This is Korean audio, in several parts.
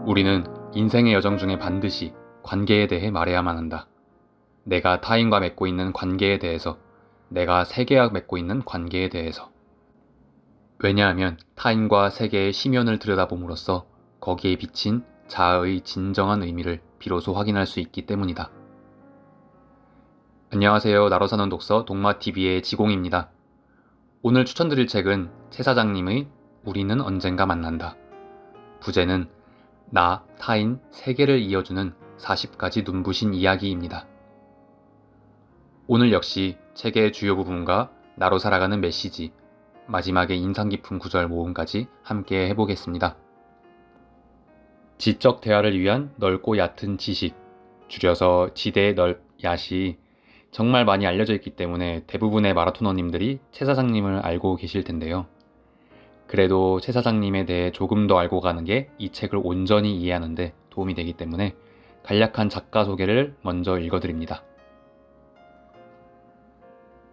우리는 인생의 여정 중에 반드시 관계에 대해 말해야만 한다. 내가 타인과 맺고 있는 관계에 대해서, 내가 세계와 맺고 있는 관계에 대해서. 왜냐하면 타인과 세계의 심연을 들여다봄으로써 거기에 비친 자아의 진정한 의미를 비로소 확인할 수 있기 때문이다. 안녕하세요. 나로 사는 독서 동마TV의 지공입니다. 오늘 추천드릴 책은 최 사장님의 우리는 언젠가 만난다. 부제는 나, 타인, 세계를 이어주는 40가지 눈부신 이야기입니다. 오늘 역시 책의 주요 부분과 나로 살아가는 메시지, 마지막에 인상 깊은 구절 모음까지 함께 해보겠습니다. 지적 대화를 위한 넓고 얕은 지식, 줄여서 지대 얏 정말 많이 알려져 있기 때문에 대부분의 마라토너님들이 최 사장님을 알고 계실 텐데요. 그래도 최 사장님에 대해 조금 더 알고 가는 게 이 책을 온전히 이해하는 데 도움이 되기 때문에 간략한 작가 소개를 먼저 읽어드립니다.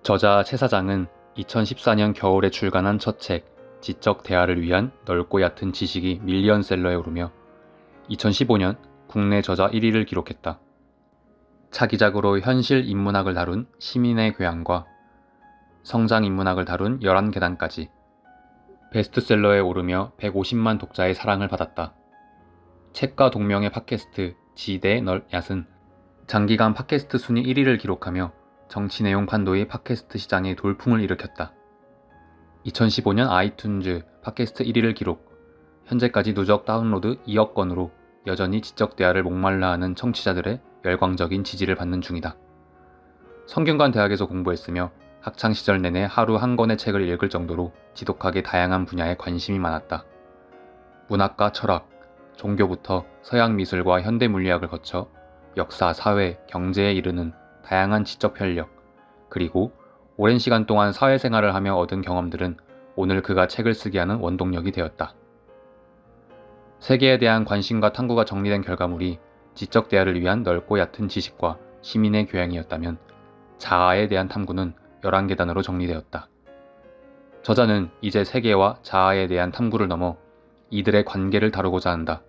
저자 최 사장은 2014년 겨울에 출간한 첫 책 지적 대화를 위한 넓고 얕은 지식이 밀리언셀러에 오르며 2015년 국내 저자 1위를 기록했다. 차기작으로 현실 인문학을 다룬 시민의 교양과 성장 인문학을 다룬 11계단까지 베스트셀러에 오르며 150만 독자의 사랑을 받았다. 책과 동명의 팟캐스트 지대 얏은 장기간 팟캐스트 순위 1위를 기록하며 정치 내용 판도의 팟캐스트 시장에 돌풍을 일으켰다. 2015년 아이튠즈 팟캐스트 1위를 기록, 현재까지 누적 다운로드 2억 건으로 여전히 지적 대화를 목말라 하는 청취자들의 열광적인 지지를 받는 중이다. 성균관 대학에서 공부했으며 학창시절 내내 하루 한 권의 책을 읽을 정도로 지독하게 다양한 분야에 관심이 많았다. 문학과 철학, 종교부터 서양 미술과 현대 물리학을 거쳐 역사, 사회, 경제에 이르는 다양한 지적 현력, 그리고 오랜 시간 동안 사회생활을 하며 얻은 경험들은 오늘 그가 책을 쓰게 하는 원동력이 되었다. 세계에 대한 관심과 탐구가 정리된 결과물이 지적 대화를 위한 넓고 얕은 지식과 시민의 교양이었다면 자아에 대한 탐구는 11계단으로 정리되었다. 저자는 이제 세계와 자아에 대한 탐구를 넘어 이들의 관계를 다루고자 한다.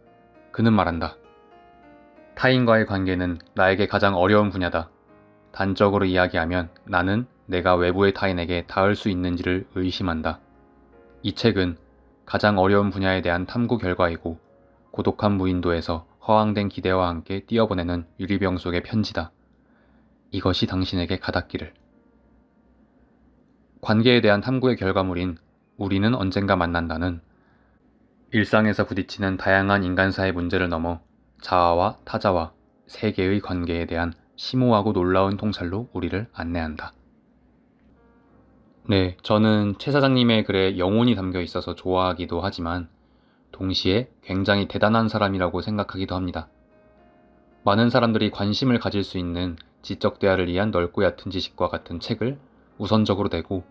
그는 말한다. 타인과의 관계는 나에게 가장 어려운 분야다. 단적으로 이야기하면 나는 내가 외부의 타인에게 닿을 수 있는지를 의심한다. 이 책은 가장 어려운 분야에 대한 탐구 결과이고 고독한 무인도에서 허황된 기대와 함께 뛰어보내는 유리병 속의 편지다. 이것이 당신에게 가닿기를. 관계에 대한 탐구의 결과물인 우리는 언젠가 만난다는 일상에서 부딪히는 다양한 인간사의 문제를 넘어 자아와 타자와 세계의 관계에 대한 심오하고 놀라운 통찰로 우리를 안내한다. 네, 저는 최 사장님의 글에 영혼이 담겨 있어서 좋아하기도 하지만 동시에 굉장히 대단한 사람이라고 생각하기도 합니다. 많은 사람들이 관심을 가질 수 있는 지적 대화를 위한 넓고 얕은 지식과 같은 책을 우선적으로 내고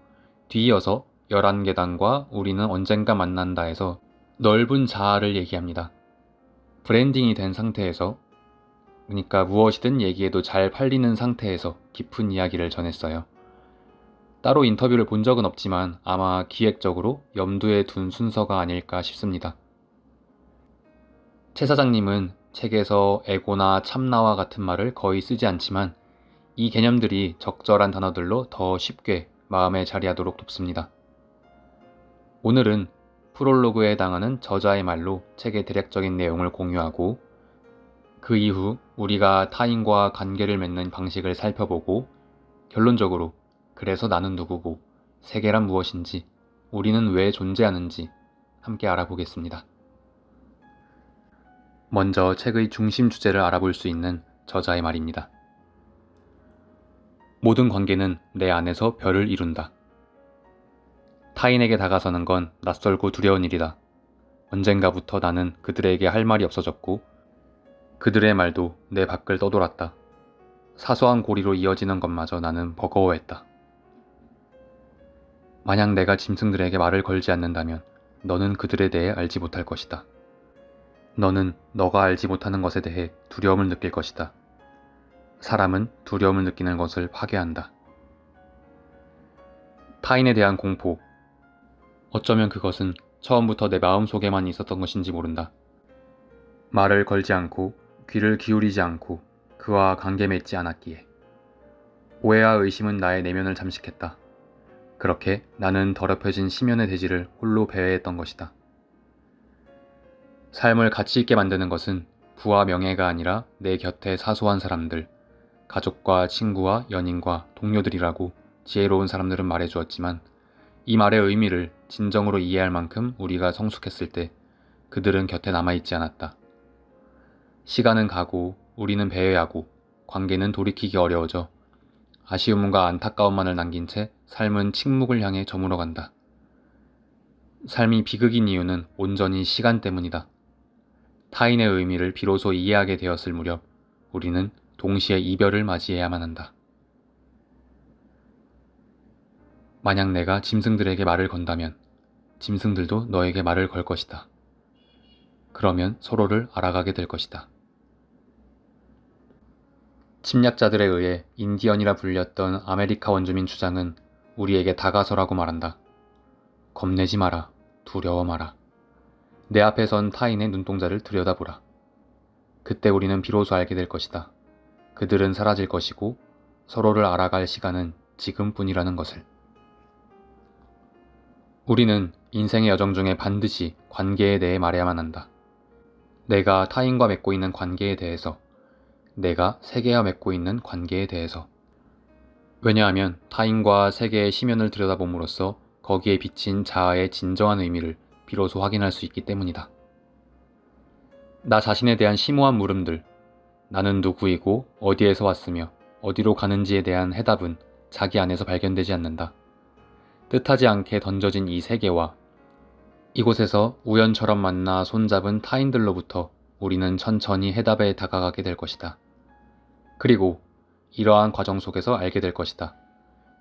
뒤이어서 11계단과 우리는 언젠가 만난다에서 넓은 자아를 얘기합니다. 브랜딩이 된 상태에서, 그러니까 무엇이든 얘기해도 잘 팔리는 상태에서 깊은 이야기를 전했어요. 따로 인터뷰를 본 적은 없지만 아마 기획적으로 염두에 둔 순서가 아닐까 싶습니다. 최 사장님은 책에서 에고나 참나와 같은 말을 거의 쓰지 않지만 이 개념들이 적절한 단어들로 더 쉽게 마음에 자리하도록 돕습니다. 오늘은 프롤로그에 해당하는 저자의 말로 책의 대략적인 내용을 공유하고 그 이후 우리가 타인과 관계를 맺는 방식을 살펴보고 결론적으로 그래서 나는 누구고 세계란 무엇인지 우리는 왜 존재하는지 함께 알아보겠습니다. 먼저 책의 중심 주제를 알아볼 수 있는 저자의 말입니다. 모든 관계는 내 안에서 별을 이룬다. 타인에게 다가서는 건 낯설고 두려운 일이다. 언젠가부터 나는 그들에게 할 말이 없어졌고 그들의 말도 내 밖을 떠돌았다. 사소한 고리로 이어지는 것마저 나는 버거워했다. 만약 내가 짐승들에게 말을 걸지 않는다면 너는 그들에 대해 알지 못할 것이다. 너는 너가 알지 못하는 것에 대해 두려움을 느낄 것이다. 사람은 두려움을 느끼는 것을 파괴한다. 타인에 대한 공포. 어쩌면 그것은 처음부터 내 마음속에만 있었던 것인지 모른다. 말을 걸지 않고 귀를 기울이지 않고 그와 관계 맺지 않았기에. 오해와 의심은 나의 내면을 잠식했다. 그렇게 나는 더럽혀진 심연의 대지를 홀로 배회했던 것이다. 삶을 가치 있게 만드는 것은 부와 명예가 아니라 내 곁에 사소한 사람들, 가족과 친구와 연인과 동료들이라고 지혜로운 사람들은 말해주었지만 이 말의 의미를 진정으로 이해할 만큼 우리가 성숙했을 때 그들은 곁에 남아있지 않았다. 시간은 가고 우리는 배회하고 관계는 돌이키기 어려워져 아쉬움과 안타까움만을 남긴 채 삶은 침묵을 향해 저물어간다. 삶이 비극인 이유는 온전히 시간 때문이다. 타인의 의미를 비로소 이해하게 되었을 무렵 우리는 동시에 이별을 맞이해야만 한다. 만약 내가 짐승들에게 말을 건다면 짐승들도 너에게 말을 걸 것이다. 그러면 서로를 알아가게 될 것이다. 침략자들에 의해 인디언이라 불렸던 아메리카 원주민 주장은 우리에게 다가서라고 말한다. 겁내지 마라. 두려워 마라. 내 앞에 선 타인의 눈동자를 들여다보라. 그때 우리는 비로소 알게 될 것이다. 그들은 사라질 것이고 서로를 알아갈 시간은 지금뿐이라는 것을. 우리는 인생의 여정 중에 반드시 관계에 대해 말해야만 한다. 내가 타인과 맺고 있는 관계에 대해서, 내가 세계와 맺고 있는 관계에 대해서. 왜냐하면 타인과 세계의 심연을 들여다봄으로써 거기에 비친 자아의 진정한 의미를 비로소 확인할 수 있기 때문이다. 나 자신에 대한 심오한 물음들, 나는 누구이고 어디에서 왔으며 어디로 가는지에 대한 해답은 자기 안에서 발견되지 않는다. 뜻하지 않게 던져진 이 세계와 이곳에서 우연처럼 만나 손잡은 타인들로부터 우리는 천천히 해답에 다가가게 될 것이다. 그리고 이러한 과정 속에서 알게 될 것이다.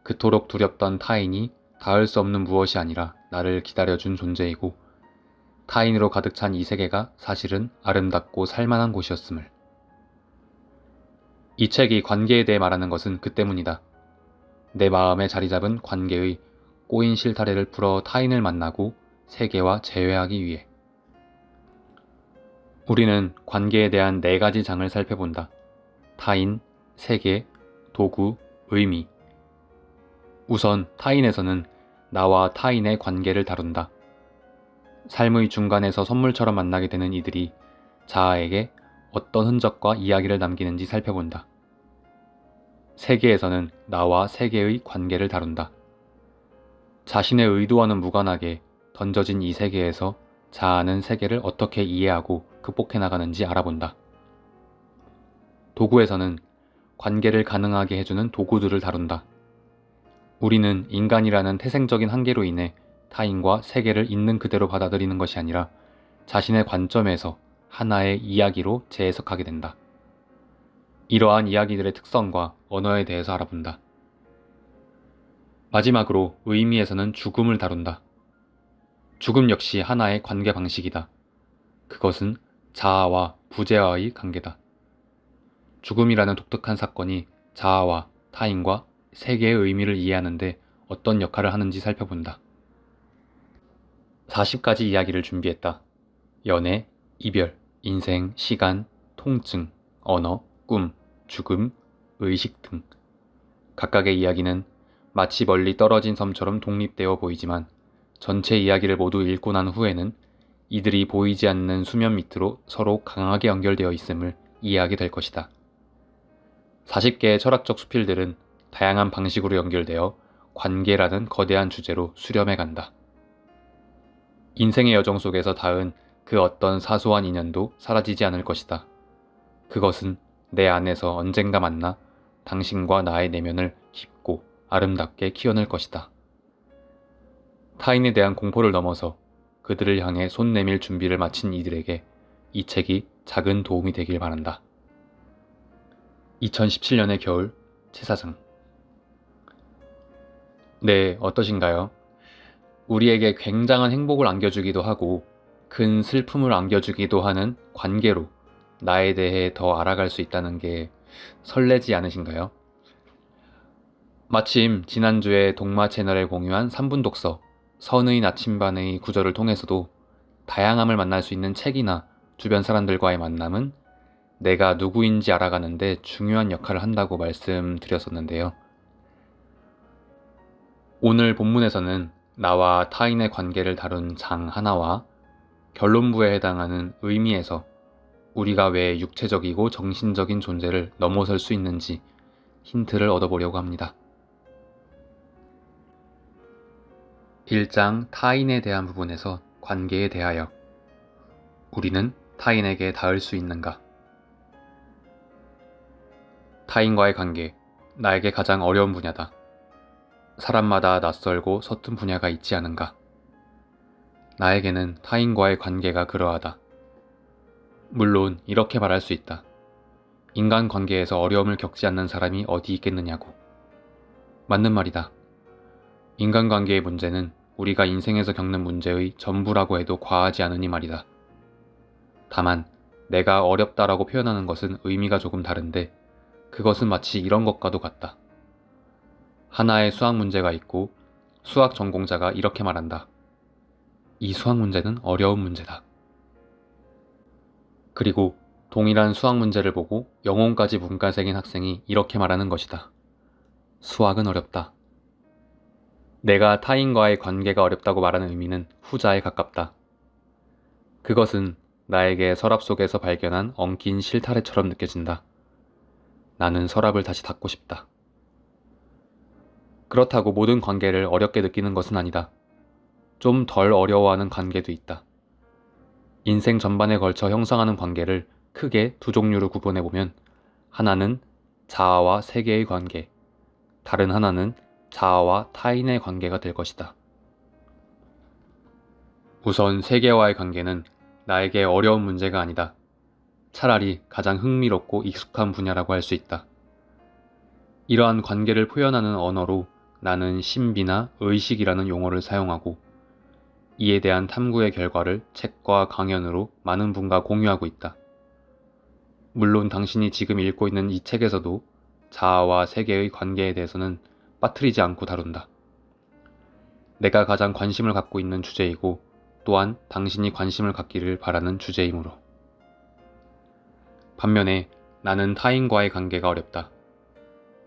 그토록 두렵던 타인이 닿을 수 없는 무엇이 아니라 나를 기다려준 존재이고 타인으로 가득 찬 이 세계가 사실은 아름답고 살만한 곳이었음을. 이 책이 관계에 대해 말하는 것은 그 때문이다. 내 마음에 자리 잡은 관계의 꼬인 실타래를 풀어 타인을 만나고 세계와 재회하기 위해. 우리는 관계에 대한 4가지 장을 살펴본다. 타인, 세계, 도구, 의미. 우선 타인에서는 나와 타인의 관계를 다룬다. 삶의 중간에서 선물처럼 만나게 되는 이들이 자아에게 어떤 흔적과 이야기를 남기는지 살펴본다. 세계에서는 나와 세계의 관계를 다룬다. 자신의 의도와는 무관하게 던져진 이 세계에서 자아는 세계를 어떻게 이해하고 극복해 나가는지 알아본다. 도구에서는 관계를 가능하게 해주는 도구들을 다룬다. 우리는 인간이라는 태생적인 한계로 인해 타인과 세계를 있는 그대로 받아들이는 것이 아니라 자신의 관점에서 하나의 이야기로 재해석하게 된다. 이러한 이야기들의 특성과 언어에 대해서 알아본다. 마지막으로 의미에서는 죽음을 다룬다. 죽음 역시 하나의 관계 방식이다. 그것은 자아와 부재와의 관계다. 죽음이라는 독특한 사건이 자아와 타인과 세계의 의미를 이해하는데 어떤 역할을 하는지 살펴본다. 40가지 이야기를 준비했다. 연애, 이별, 인생, 시간, 통증, 언어, 꿈, 죽음, 의식 등. 각각의 이야기는 마치 멀리 떨어진 섬처럼 독립되어 보이지만 전체 이야기를 모두 읽고 난 후에는 이들이 보이지 않는 수면 밑으로 서로 강하게 연결되어 있음을 이해하게 될 것이다. 40개의 철학적 수필들은 다양한 방식으로 연결되어 관계라는 거대한 주제로 수렴해 간다. 인생의 여정 속에서 닿은 그 어떤 사소한 인연도 사라지지 않을 것이다. 그것은 내 안에서 언젠가 만나 당신과 나의 내면을 깊고 아름답게 키워낼 것이다. 타인에 대한 공포를 넘어서 그들을 향해 손 내밀 준비를 마친 이들에게 이 책이 작은 도움이 되길 바란다. 2017년의 겨울 채사장. 네, 어떠신가요? 우리에게 굉장한 행복을 안겨주기도 하고 큰 슬픔을 안겨주기도 하는 관계로 나에 대해 더 알아갈 수 있다는 게 설레지 않으신가요? 마침 지난주에 동마 채널에 공유한 3분 독서 선의 나침반의 구절을 통해서도 다양함을 만날 수 있는 책이나 주변 사람들과의 만남은 내가 누구인지 알아가는데 중요한 역할을 한다고 말씀드렸었는데요. 오늘 본문에서는 나와 타인의 관계를 다룬 장 하나와 결론부에 해당하는 의미에서 우리가 왜 육체적이고 정신적인 존재를 넘어설 수 있는지 힌트를 얻어보려고 합니다. 1장 타인에 대한 부분에서 관계에 대하여 우리는 타인에게 닿을 수 있는가? 타인과의 관계, 나에게 가장 어려운 분야다. 사람마다 낯설고 서툰 분야가 있지 않은가? 나에게는 타인과의 관계가 그러하다. 물론 이렇게 말할 수 있다. 인간관계에서 어려움을 겪지 않는 사람이 어디 있겠느냐고. 맞는 말이다. 인간관계의 문제는 우리가 인생에서 겪는 문제의 전부라고 해도 과하지 않으니 말이다. 다만 내가 어렵다라고 표현하는 것은 의미가 조금 다른데 그것은 마치 이런 것과도 같다. 하나의 수학 문제가 있고 수학 전공자가 이렇게 말한다. 이 수학 문제는 어려운 문제다. 그리고 동일한 수학 문제를 보고 영혼까지 문과생인 학생이 이렇게 말하는 것이다. 수학은 어렵다. 내가 타인과의 관계가 어렵다고 말하는 의미는 후자에 가깝다. 그것은 나에게 서랍 속에서 발견한 엉킨 실타래처럼 느껴진다. 나는 서랍을 다시 닫고 싶다. 그렇다고 모든 관계를 어렵게 느끼는 것은 아니다. 좀 덜 어려워하는 관계도 있다. 인생 전반에 걸쳐 형성하는 관계를 크게 두 종류로 구분해보면 하나는 자아와 세계의 관계, 다른 하나는 자아와 타인의 관계가 될 것이다. 우선 세계와의 관계는 나에게 어려운 문제가 아니다. 차라리 가장 흥미롭고 익숙한 분야라고 할 수 있다. 이러한 관계를 표현하는 언어로 나는 신비나 의식이라는 용어를 사용하고 이에 대한 탐구의 결과를 책과 강연으로 많은 분과 공유하고 있다. 물론 당신이 지금 읽고 있는 이 책에서도 자아와 세계의 관계에 대해서는 빠뜨리지 않고 다룬다. 내가 가장 관심을 갖고 있는 주제이고 또한 당신이 관심을 갖기를 바라는 주제이므로. 반면에 나는 타인과의 관계가 어렵다.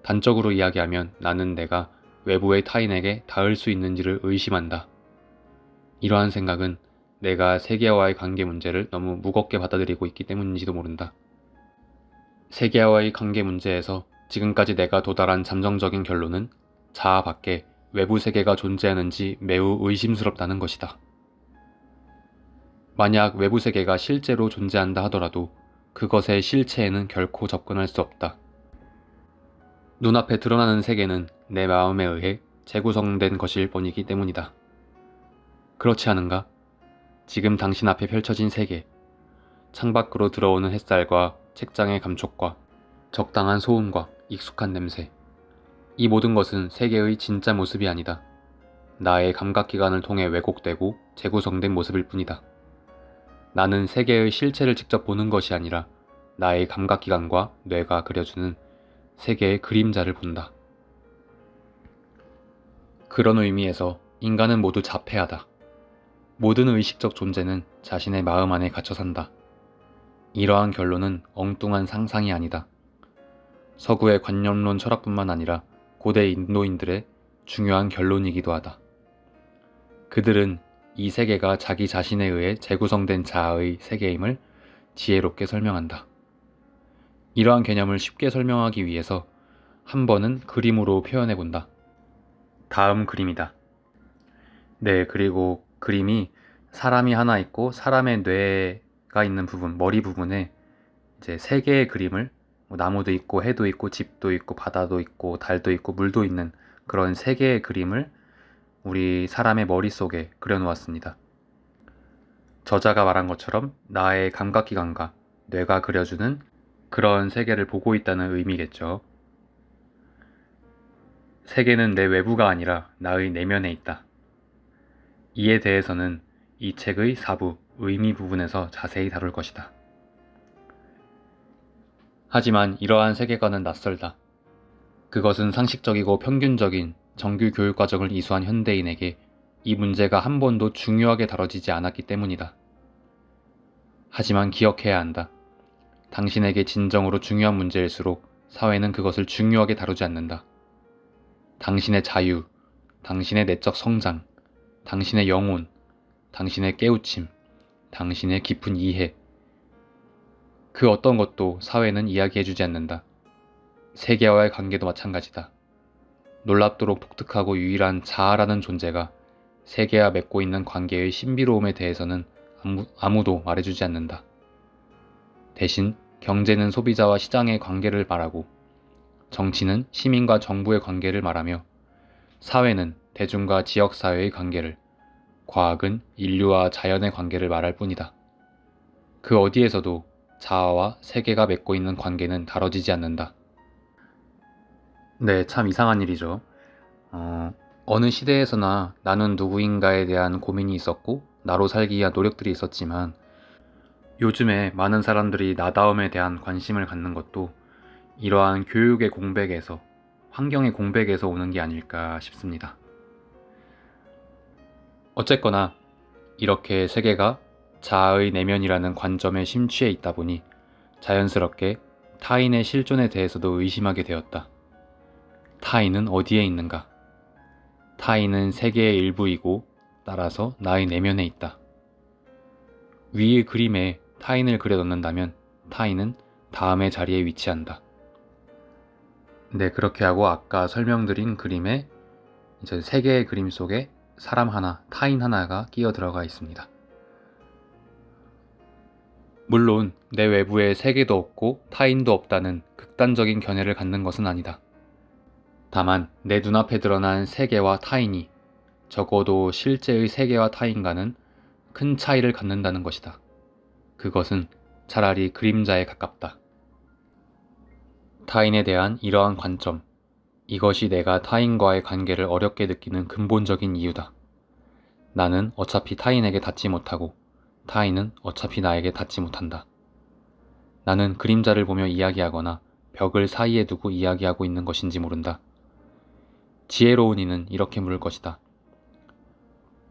단적으로 이야기하면 나는 내가 외부의 타인에게 닿을 수 있는지를 의심한다. 이러한 생각은 내가 세계와의 관계 문제를 너무 무겁게 받아들이고 있기 때문인지도 모른다. 세계와의 관계 문제에서 지금까지 내가 도달한 잠정적인 결론은 자아 밖에 외부 세계가 존재하는지 매우 의심스럽다는 것이다. 만약 외부 세계가 실제로 존재한다 하더라도 그것의 실체에는 결코 접근할 수 없다. 눈앞에 드러나는 세계는 내 마음에 의해 재구성된 것일 뿐이기 때문이다. 그렇지 않은가? 지금 당신 앞에 펼쳐진 세계, 창밖으로 들어오는 햇살과 책장의 감촉과 적당한 소음과 익숙한 냄새, 이 모든 것은 세계의 진짜 모습이 아니다. 나의 감각기관을 통해 왜곡되고 재구성된 모습일 뿐이다. 나는 세계의 실체를 직접 보는 것이 아니라 나의 감각기관과 뇌가 그려주는 세계의 그림자를 본다. 그런 의미에서 인간은 모두 자폐하다. 모든 의식적 존재는 자신의 마음 안에 갇혀 산다. 이러한 결론은 엉뚱한 상상이 아니다. 서구의 관념론 철학뿐만 아니라 고대 인도인들의 중요한 결론이기도 하다. 그들은 이 세계가 자기 자신에 의해 재구성된 자아의 세계임을 지혜롭게 설명한다. 이러한 개념을 쉽게 설명하기 위해서 한 번은 그림으로 표현해본다. 다음 그림이다. 네, 그리고 그림이 사람이 하나 있고 사람의 뇌가 있는 부분, 머리 부분에 이제 세 개의 그림을 나무도 있고 해도 있고 집도 있고 바다도 있고 달도 있고 물도 있는 그런 세 개의 그림을 우리 사람의 머릿속에 그려놓았습니다. 저자가 말한 것처럼 나의 감각기관과 뇌가 그려주는 그런 세계를 보고 있다는 의미겠죠. 세계는 내 외부가 아니라 나의 내면에 있다. 이에 대해서는 이 책의 4부 의미 부분에서 자세히 다룰 것이다. 하지만 이러한 세계관은 낯설다. 그것은 상식적이고 평균적인 정규 교육과정을 이수한 현대인에게 이 문제가 한 번도 중요하게 다뤄지지 않았기 때문이다. 하지만 기억해야 한다. 당신에게 진정으로 중요한 문제일수록 사회는 그것을 중요하게 다루지 않는다. 당신의 자유, 당신의 내적 성장, 당신의 영혼, 당신의 깨우침, 당신의 깊은 이해, 그 어떤 것도 사회는 이야기해주지 않는다. 세계와의 관계도 마찬가지다. 놀랍도록 독특하고 유일한 자아라는 존재가 세계와 맺고 있는 관계의 신비로움에 대해서는 아무도 말해주지 않는다. 대신 경제는 소비자와 시장의 관계를 말하고, 정치는 시민과 정부의 관계를 말하며, 사회는 대중과 지역사회의 관계를, 과학은 인류와 자연의 관계를 말할 뿐이다. 그 어디에서도 자아와 세계가 맺고 있는 관계는 다뤄지지 않는다. 네, 참 이상한 일이죠. 어느 시대에서나 나는 누구인가에 대한 고민이 있었고 나로 살기 위한 노력들이 있었지만 요즘에 많은 사람들이 나다움에 대한 관심을 갖는 것도 이러한 교육의 공백에서, 환경의 공백에서 오는 게 아닐까 싶습니다. 어쨌거나 이렇게 세계가 자아의 내면이라는 관점에 심취해 있다 보니 자연스럽게 타인의 실존에 대해서도 의심하게 되었다. 타인은 어디에 있는가? 타인은 세계의 일부이고 따라서 나의 내면에 있다. 위의 그림에 타인을 그려 넣는다면 타인은 다음의 자리에 위치한다. 네, 그렇게 하고 아까 설명드린 그림에 이제 세 개의 그림 속에 사람 하나, 타인 하나가 끼어 들어가 있습니다. 물론 내 외부에 세계도 없고 타인도 없다는 극단적인 견해를 갖는 것은 아니다. 다만 내 눈앞에 드러난 세계와 타인이 적어도 실제의 세계와 타인과는 큰 차이를 갖는다는 것이다. 그것은 차라리 그림자에 가깝다. 타인에 대한 이러한 관점, 이것이 내가 타인과의 관계를 어렵게 느끼는 근본적인 이유다. 나는 어차피 타인에게 닿지 못하고 타인은 어차피 나에게 닿지 못한다. 나는 그림자를 보며 이야기하거나 벽을 사이에 두고 이야기하고 있는 것인지 모른다. 지혜로운 이는 이렇게 물을 것이다.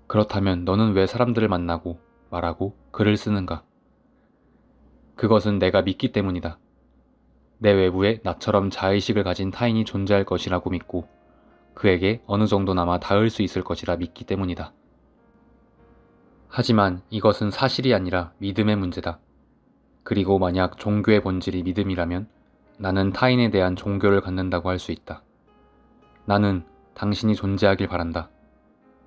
그렇다면 너는 왜 사람들을 만나고 말하고 글을 쓰는가? 그것은 내가 믿기 때문이다. 내 외부에 나처럼 자의식을 가진 타인이 존재할 것이라고 믿고 그에게 어느 정도나마 닿을 수 있을 것이라 믿기 때문이다. 하지만 이것은 사실이 아니라 믿음의 문제다. 그리고 만약 종교의 본질이 믿음이라면 나는 타인에 대한 종교를 갖는다고 할 수 있다. 나는 당신이 존재하길 바란다.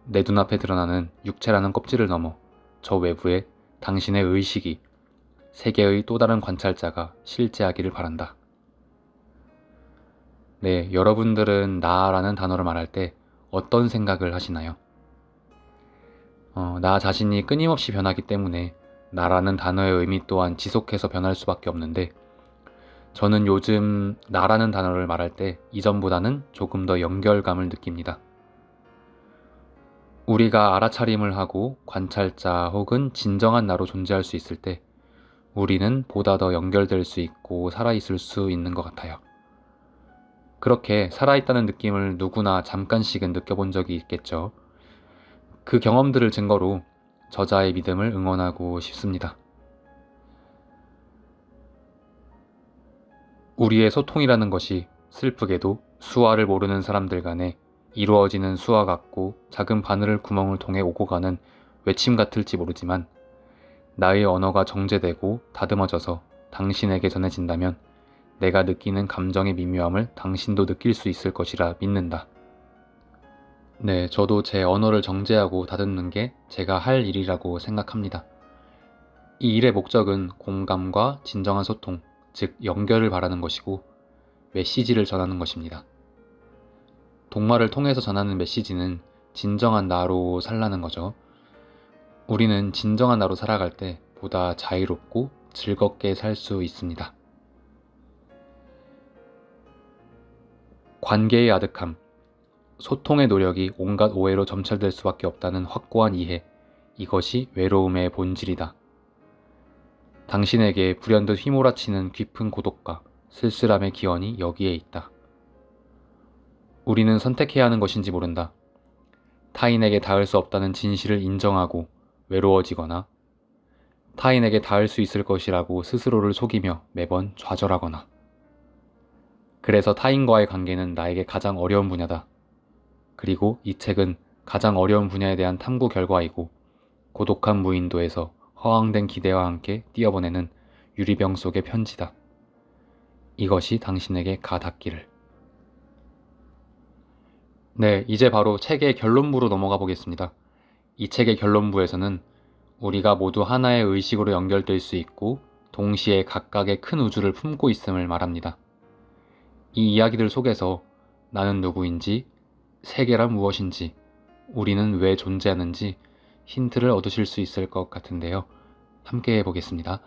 내 눈앞에 드러나는 육체라는 껍질을 넘어 저 외부에 당신의 의식이, 세계의 또 다른 관찰자가 실제하기를 바란다. 네, 여러분들은 나라는 단어를 말할 때 어떤 생각을 하시나요? 나 자신이 끊임없이 변하기 때문에 나라는 단어의 의미 또한 지속해서 변할 수밖에 없는데 저는 요즘 나라는 단어를 말할 때 이전보다는 조금 더 연결감을 느낍니다. 우리가 알아차림을 하고 관찰자 혹은 진정한 나로 존재할 수 있을 때 우리는 보다 더 연결될 수 있고 살아있을 수 있는 것 같아요. 그렇게 살아있다는 느낌을 누구나 잠깐씩은 느껴본 적이 있겠죠. 그 경험들을 증거로 저자의 믿음을 응원하고 싶습니다. 우리의 소통이라는 것이 슬프게도 수화를 모르는 사람들 간에 이루어지는 수화 같고 작은 바늘 구멍을 통해 오고 가는 외침 같을지 모르지만 나의 언어가 정제되고 다듬어져서 당신에게 전해진다면 내가 느끼는 감정의 미묘함을 당신도 느낄 수 있을 것이라 믿는다. 네, 저도 제 언어를 정제하고 다듬는 게 제가 할 일이라고 생각합니다. 이 일의 목적은 공감과 진정한 소통, 즉 연결을 바라는 것이고 메시지를 전하는 것입니다. 동화를 통해서 전하는 메시지는 진정한 나로 살라는 거죠. 우리는 진정한 나로 살아갈 때 보다 자유롭고 즐겁게 살 수 있습니다. 관계의 아득함, 소통의 노력이 온갖 오해로 점철될 수밖에 없다는 확고한 이해, 이것이 외로움의 본질이다. 당신에게 불현듯 휘몰아치는 깊은 고독과 쓸쓸함의 기원이 여기에 있다. 우리는 선택해야 하는 것인지 모른다. 타인에게 닿을 수 없다는 진실을 인정하고 외로워지거나 타인에게 닿을 수 있을 것이라고 스스로를 속이며 매번 좌절하거나. 그래서 타인과의 관계는 나에게 가장 어려운 분야다. 그리고 이 책은 가장 어려운 분야에 대한 탐구 결과이고 고독한 무인도에서 허황된 기대와 함께 뛰어보내는 유리병 속의 편지다. 이것이 당신에게 가닿기를. 네, 이제 바로 책의 결론부로 넘어가 보겠습니다. 이 책의 결론부에서는 우리가 모두 하나의 의식으로 연결될 수 있고 동시에 각각의 큰 우주를 품고 있음을 말합니다. 이 이야기들 속에서 나는 누구인지, 세계란 무엇인지, 우리는 왜 존재하는지 힌트를 얻으실 수 있을 것 같은데요. 함께 해보겠습니다.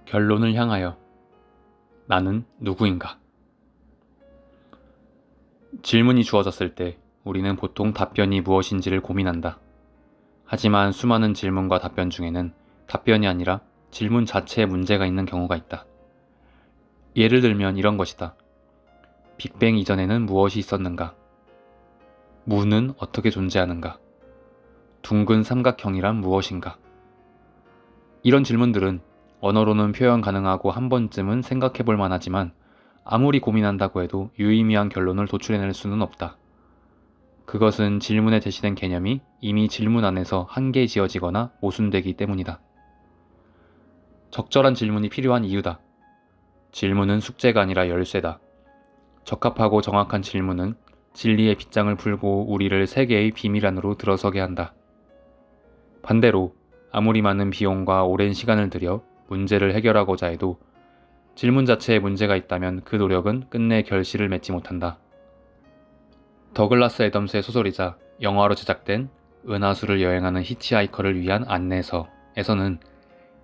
결론을 향하여. 나는 누구인가? 질문이 주어졌을 때 우리는 보통 답변이 무엇인지를 고민한다. 하지만 수많은 질문과 답변 중에는 답변이 아니라 질문 자체에 문제가 있는 경우가 있다. 예를 들면 이런 것이다. 빅뱅 이전에는 무엇이 있었는가? 무는 어떻게 존재하는가? 둥근 삼각형이란 무엇인가? 이런 질문들은 언어로는 표현 가능하고 한 번쯤은 생각해 볼 만하지만 아무리 고민한다고 해도 유의미한 결론을 도출해낼 수는 없다. 그것은 질문에 제시된 개념이 이미 질문 안에서 한계 지어지거나 모순되기 때문이다. 적절한 질문이 필요한 이유다. 질문은 숙제가 아니라 열쇠다. 적합하고 정확한 질문은 진리의 빗장을 풀고 우리를 세계의 비밀 안으로 들어서게 한다. 반대로 아무리 많은 비용과 오랜 시간을 들여 문제를 해결하고자 해도 질문 자체에 문제가 있다면 그 노력은 끝내 결실을 맺지 못한다. 더글라스 애덤스의 소설이자 영화로 제작된 은하수를 여행하는 히치하이커를 위한 안내서에서는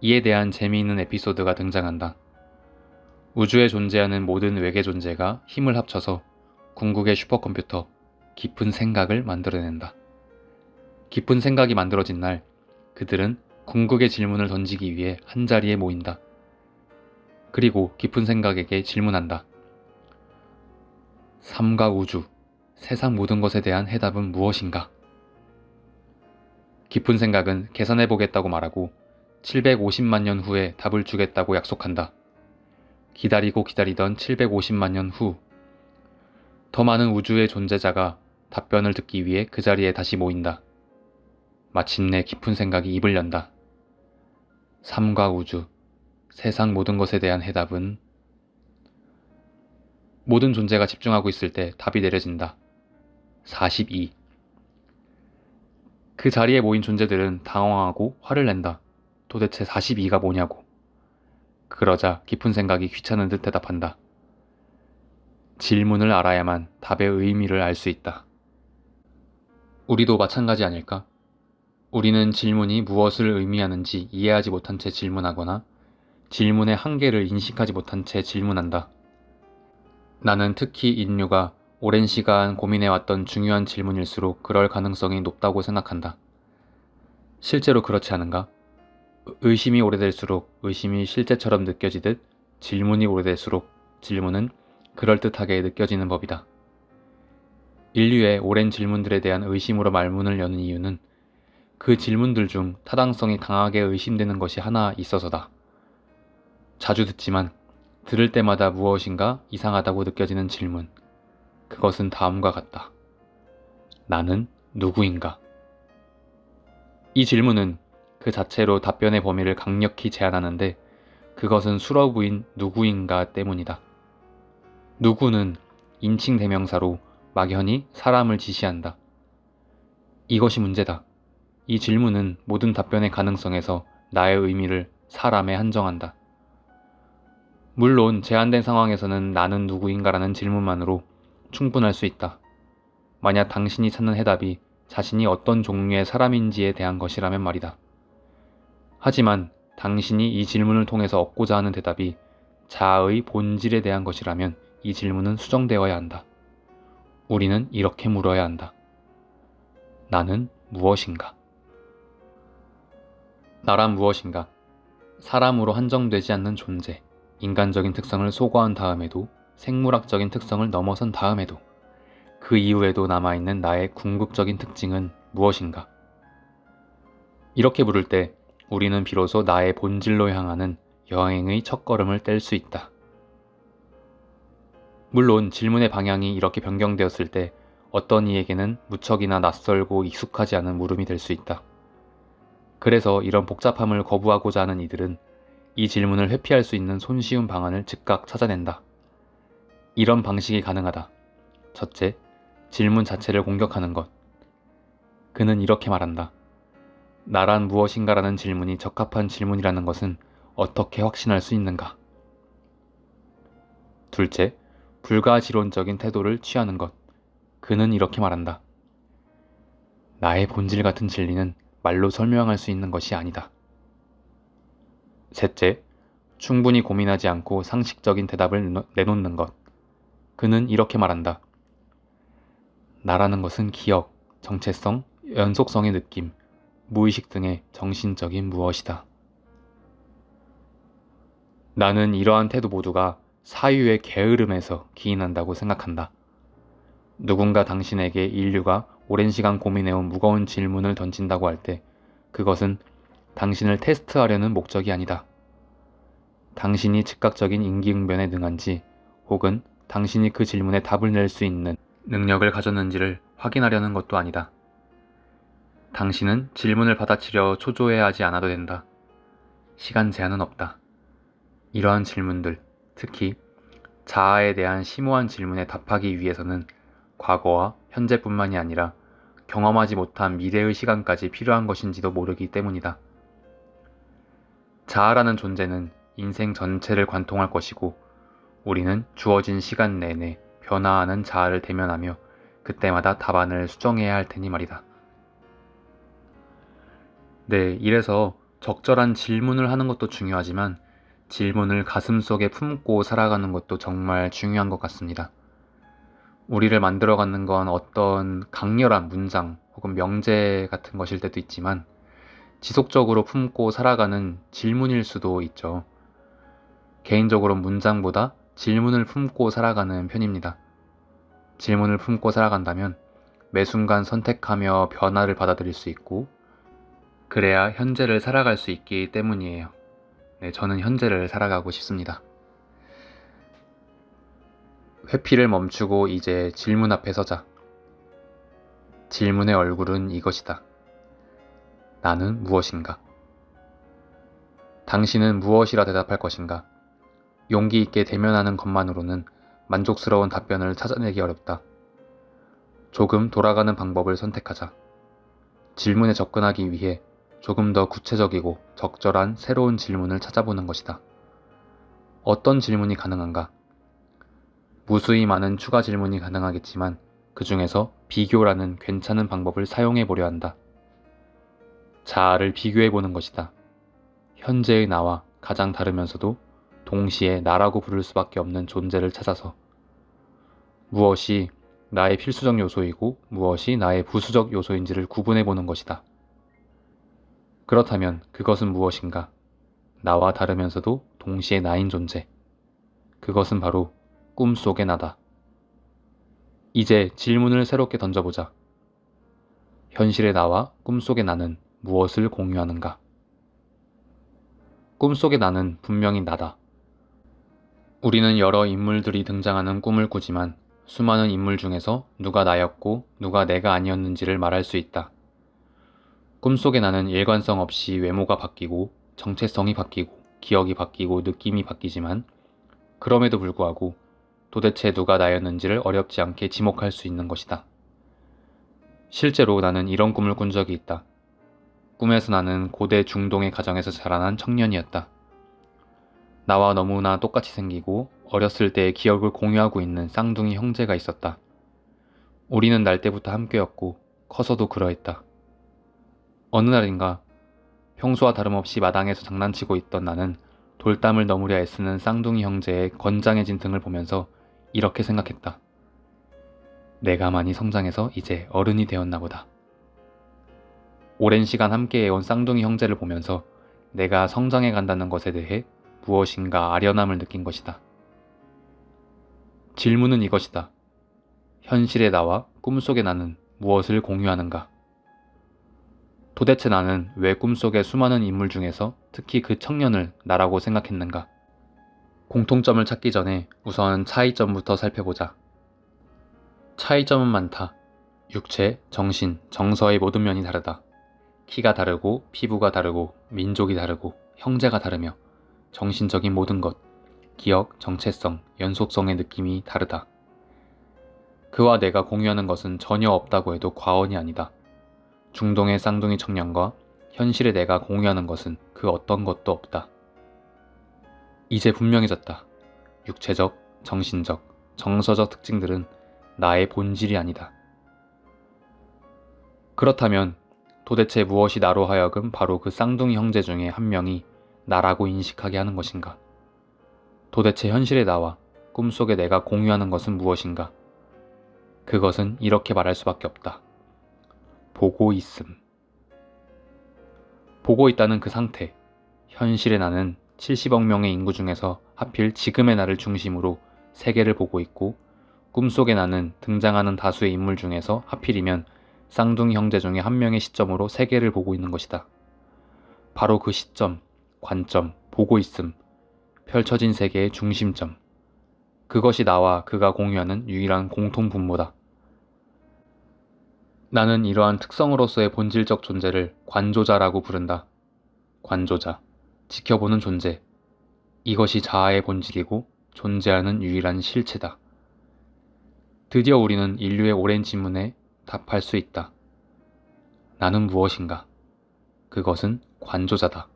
이에 대한 재미있는 에피소드가 등장한다. 우주에 존재하는 모든 외계 존재가 힘을 합쳐서 궁극의 슈퍼컴퓨터, 깊은 생각을 만들어낸다. 깊은 생각이 만들어진 날, 그들은 궁극의 질문을 던지기 위해 한자리에 모인다. 그리고 깊은 생각에게 질문한다. 삶과 우주, 세상 모든 것에 대한 해답은 무엇인가? 깊은 생각은 계산해보겠다고 말하고 750만 년 후에 답을 주겠다고 약속한다. 기다리고 기다리던 750만 년 후, 더 많은 우주의 존재자가 답변을 듣기 위해 그 자리에 다시 모인다. 마침내 깊은 생각이 입을 연다. 삶과 우주, 세상 모든 것에 대한 해답은 모든 존재가 집중하고 있을 때 답이 내려진다. 42. 그 자리에 모인 존재들은 당황하고 화를 낸다. 도대체 42가 뭐냐고. 그러자 깊은 생각이 귀찮은 듯 대답한다. 질문을 알아야만 답의 의미를 알 수 있다. 우리도 마찬가지 아닐까? 우리는 질문이 무엇을 의미하는지 이해하지 못한 채 질문하거나 질문의 한계를 인식하지 못한 채 질문한다. 나는 특히 인류가 오랜 시간 고민해왔던 중요한 질문일수록 그럴 가능성이 높다고 생각한다. 실제로 그렇지 않은가? 의심이 오래될수록 의심이 실제처럼 느껴지듯 질문이 오래될수록 질문은 그럴듯하게 느껴지는 법이다. 인류의 오랜 질문들에 대한 의심으로 말문을 여는 이유는 그 질문들 중 타당성이 강하게 의심되는 것이 하나 있어서다. 자주 듣지만 들을 때마다 무엇인가 이상하다고 느껴지는 질문. 그것은 다음과 같다. 나는 누구인가? 이 질문은 그 자체로 답변의 범위를 강력히 제한하는데 그것은 수러부인 누구인가 때문이다. 누구는 인칭 대명사로 막연히 사람을 지시한다. 이것이 문제다. 이 질문은 모든 답변의 가능성에서 나의 의미를 사람에 한정한다. 물론 제한된 상황에서는 나는 누구인가라는 질문만으로 충분할 수 있다. 만약 당신이 찾는 해답이 자신이 어떤 종류의 사람인지에 대한 것이라면 말이다. 하지만 당신이 이 질문을 통해서 얻고자 하는 대답이 자아의 본질에 대한 것이라면 이 질문은 수정되어야 한다. 우리는 이렇게 물어야 한다. 나는 무엇인가? 나란 무엇인가? 사람으로 한정되지 않는 존재, 인간적인 특성을 소거한 다음에도 생물학적인 특성을 넘어선 다음에도 그 이후에도 남아있는 나의 궁극적인 특징은 무엇인가? 이렇게 물을 때 우리는 비로소 나의 본질로 향하는 여행의 첫걸음을 뗄 수 있다. 물론 질문의 방향이 이렇게 변경되었을 때 어떤 이에게는 무척이나 낯설고 익숙하지 않은 물음이 될 수 있다. 그래서 이런 복잡함을 거부하고자 하는 이들은 이 질문을 회피할 수 있는 손쉬운 방안을 즉각 찾아낸다. 이런 방식이 가능하다. 첫째, 질문 자체를 공격하는 것. 그는 이렇게 말한다. 나란 무엇인가라는 질문이 적합한 질문이라는 것은 어떻게 확신할 수 있는가? 둘째, 불가지론적인 태도를 취하는 것. 그는 이렇게 말한다. 나의 본질 같은 진리는 말로 설명할 수 있는 것이 아니다. 셋째, 충분히 고민하지 않고 상식적인 대답을 내놓는 것. 그는 이렇게 말한다. 나라는 것은 기억, 정체성, 연속성의 느낌, 무의식 등의 정신적인 무엇이다. 나는 이러한 태도 모두가 사유의 게으름에서 기인한다고 생각한다. 누군가 당신에게 인류가 오랜 시간 고민해온 무거운 질문을 던진다고 할 때 그것은 당신을 테스트하려는 목적이 아니다. 당신이 즉각적인 임기응변에 능한지 혹은 당신이 그 질문에 답을 낼 수 있는 능력을 가졌는지를 확인하려는 것도 아니다. 당신은 질문을 받아치려 초조해하지 않아도 된다. 시간 제한은 없다. 이러한 질문들, 특히 자아에 대한 심오한 질문에 답하기 위해서는 과거와 현재뿐만이 아니라 경험하지 못한 미래의 시간까지 필요한 것인지도 모르기 때문이다. 자아라는 존재는 인생 전체를 관통할 것이고 우리는 주어진 시간 내내 변화하는 자아를 대면하며 그때마다 답안을 수정해야 할 테니 말이다. 네, 이래서 적절한 질문을 하는 것도 중요하지만 질문을 가슴속에 품고 살아가는 것도 정말 중요한 것 같습니다. 우리를 만들어가는 건 어떤 강렬한 문장 혹은 명제 같은 것일 때도 있지만 지속적으로 품고 살아가는 질문일 수도 있죠. 개인적으로 문장보다 질문을 품고 살아가는 편입니다. 질문을 품고 살아간다면 매 순간 선택하며 변화를 받아들일 수 있고 그래야 현재를 살아갈 수 있기 때문이에요. 네, 저는 현재를 살아가고 싶습니다. 회피를 멈추고 이제 질문 앞에 서자. 질문의 얼굴은 이것이다. 나는 무엇인가? 당신은 무엇이라 대답할 것인가? 용기 있게 대면하는 것만으로는 만족스러운 답변을 찾아내기 어렵다. 조금 돌아가는 방법을 선택하자. 질문에 접근하기 위해 조금 더 구체적이고 적절한 새로운 질문을 찾아보는 것이다. 어떤 질문이 가능한가? 무수히 많은 추가 질문이 가능하겠지만 그 중에서 비교라는 괜찮은 방법을 사용해 보려 한다. 자아를 비교해 보는 것이다. 현재의 나와 가장 다르면서도 동시에 나라고 부를 수밖에 없는 존재를 찾아서 무엇이 나의 필수적 요소이고 무엇이 나의 부수적 요소인지를 구분해 보는 것이다. 그렇다면 그것은 무엇인가? 나와 다르면서도 동시에 나인 존재. 그것은 바로 꿈속의 나다. 이제 질문을 새롭게 던져보자. 현실의 나와 꿈속의 나는 무엇을 공유하는가? 꿈속의 나는 분명히 나다. 우리는 여러 인물들이 등장하는 꿈을 꾸지만 수많은 인물 중에서 누가 나였고 누가 내가 아니었는지를 말할 수 있다. 꿈속의 나는 일관성 없이 외모가 바뀌고 정체성이 바뀌고 기억이 바뀌고 느낌이 바뀌지만 그럼에도 불구하고 도대체 누가 나였는지를 어렵지 않게 지목할 수 있는 것이다. 실제로 나는 이런 꿈을 꾼 적이 있다. 꿈에서 나는 고대 중동의 가정에서 자라난 청년이었다. 나와 너무나 똑같이 생기고 어렸을 때의 기억을 공유하고 있는 쌍둥이 형제가 있었다. 우리는 날 때부터 함께였고 커서도 그러했다. 어느 날인가 평소와 다름없이 마당에서 장난치고 있던 나는 돌담을 넘으려 애쓰는 쌍둥이 형제의 건장해진 등을 보면서 이렇게 생각했다. 내가 많이 성장해서 이제 어른이 되었나 보다. 오랜 시간 함께해온 쌍둥이 형제를 보면서 내가 성장해 간다는 것에 대해 무엇인가 아련함을 느낀 것이다. 질문은 이것이다. 현실의 나와 꿈속의 나는 무엇을 공유하는가? 도대체 나는 왜 꿈속의 수많은 인물 중에서 특히 그 청년을 나라고 생각했는가? 공통점을 찾기 전에 우선 차이점부터 살펴보자. 차이점은 많다. 육체, 정신, 정서의 모든 면이 다르다. 키가 다르고, 피부가 다르고, 민족이 다르고, 형제가 다르며 정신적인 모든 것, 기억, 정체성, 연속성의 느낌이 다르다. 그와 내가 공유하는 것은 전혀 없다고 해도 과언이 아니다. 중동의 쌍둥이 청년과 현실의 내가 공유하는 것은 그 어떤 것도 없다. 이제 분명해졌다. 육체적, 정신적, 정서적 특징들은 나의 본질이 아니다. 그렇다면 도대체 무엇이 나로 하여금 바로 그 쌍둥이 형제 중에 한 명이 나라고 인식하게 하는 것인가? 도대체 현실의 나와 꿈속의 내가 공유하는 것은 무엇인가? 그것은 이렇게 말할 수밖에 없다. 보고 있음. 보고 있다는 그 상태. 현실의 나는 70억 명의 인구 중에서 하필 지금의 나를 중심으로 세계를 보고 있고, 꿈속의 나는 등장하는 다수의 인물 중에서 하필이면 쌍둥이 형제 중에 한 명의 시점으로 세계를 보고 있는 것이다. 바로 그 시점, 관점, 보고 있음, 펼쳐진 세계의 중심점. 그것이 나와 그가 공유하는 유일한 공통 분모다. 나는 이러한 특성으로서의 본질적 존재를 관조자라고 부른다. 관조자, 지켜보는 존재. 이것이 자아의 본질이고 존재하는 유일한 실체다. 드디어 우리는 인류의 오랜 질문에 답할 수 있다. 나는 무엇인가? 그것은 관조자다.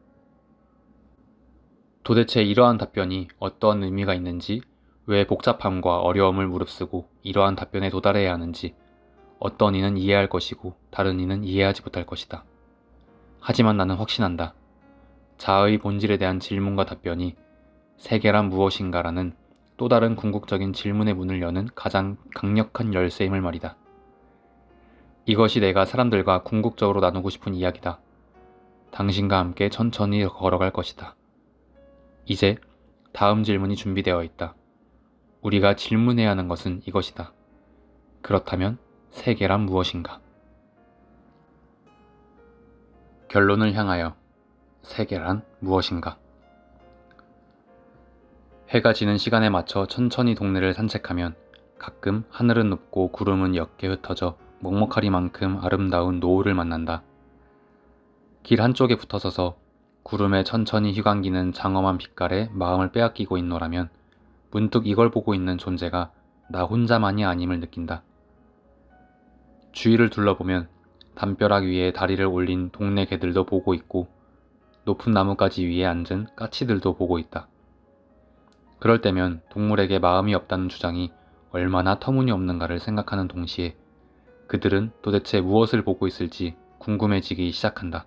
도대체 이러한 답변이 어떠한 의미가 있는지, 왜 복잡함과 어려움을 무릅쓰고 이러한 답변에 도달해야 하는지, 어떤 이는 이해할 것이고 다른 이는 이해하지 못할 것이다. 하지만 나는 확신한다. 자아의 본질에 대한 질문과 답변이 세계란 무엇인가라는 또 다른 궁극적인 질문의 문을 여는 가장 강력한 열쇠임을 말이다. 이것이 내가 사람들과 궁극적으로 나누고 싶은 이야기다. 당신과 함께 천천히 걸어갈 것이다. 이제 다음 질문이 준비되어 있다. 우리가 질문해야 하는 것은 이것이다. 그렇다면 세계란 무엇인가? 결론을 향하여 세계란 무엇인가? 해가 지는 시간에 맞춰 천천히 동네를 산책하면 가끔 하늘은 높고 구름은 옅게 흩어져 먹먹하리만큼 아름다운 노을을 만난다. 길 한쪽에 붙어서서 구름에 천천히 휘감기는 장엄한 빛깔에 마음을 빼앗기고 있노라면 문득 이걸 보고 있는 존재가 나 혼자만이 아님을 느낀다. 주위를 둘러보면 담벼락 위에 다리를 올린 동네 개들도 보고 있고, 높은 나뭇가지 위에 앉은 까치들도 보고 있다. 그럴 때면 동물에게 마음이 없다는 주장이 얼마나 터무니없는가를 생각하는 동시에 그들은 도대체 무엇을 보고 있을지 궁금해지기 시작한다.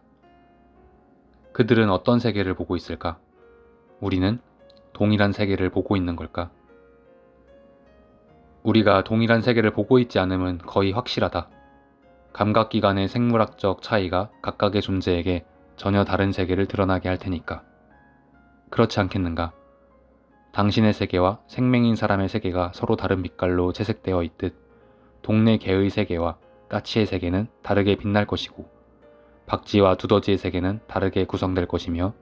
그들은 어떤 세계를 보고 있을까? 우리는 동일한 세계를 보고 있는 걸까? 우리가 동일한 세계를 보고 있지 않음은 거의 확실하다. 감각기관의 생물학적 차이가 각각의 존재에게 전혀 다른 세계를 드러나게 할 테니까. 그렇지 않겠는가? 당신의 세계와 생명인 사람의 세계가 서로 다른 빛깔로 채색되어 있듯 동네 개의 세계와 까치의 세계는 다르게 빛날 것이고, 박쥐와 두더지의 세계는 다르게 구성될 것이며,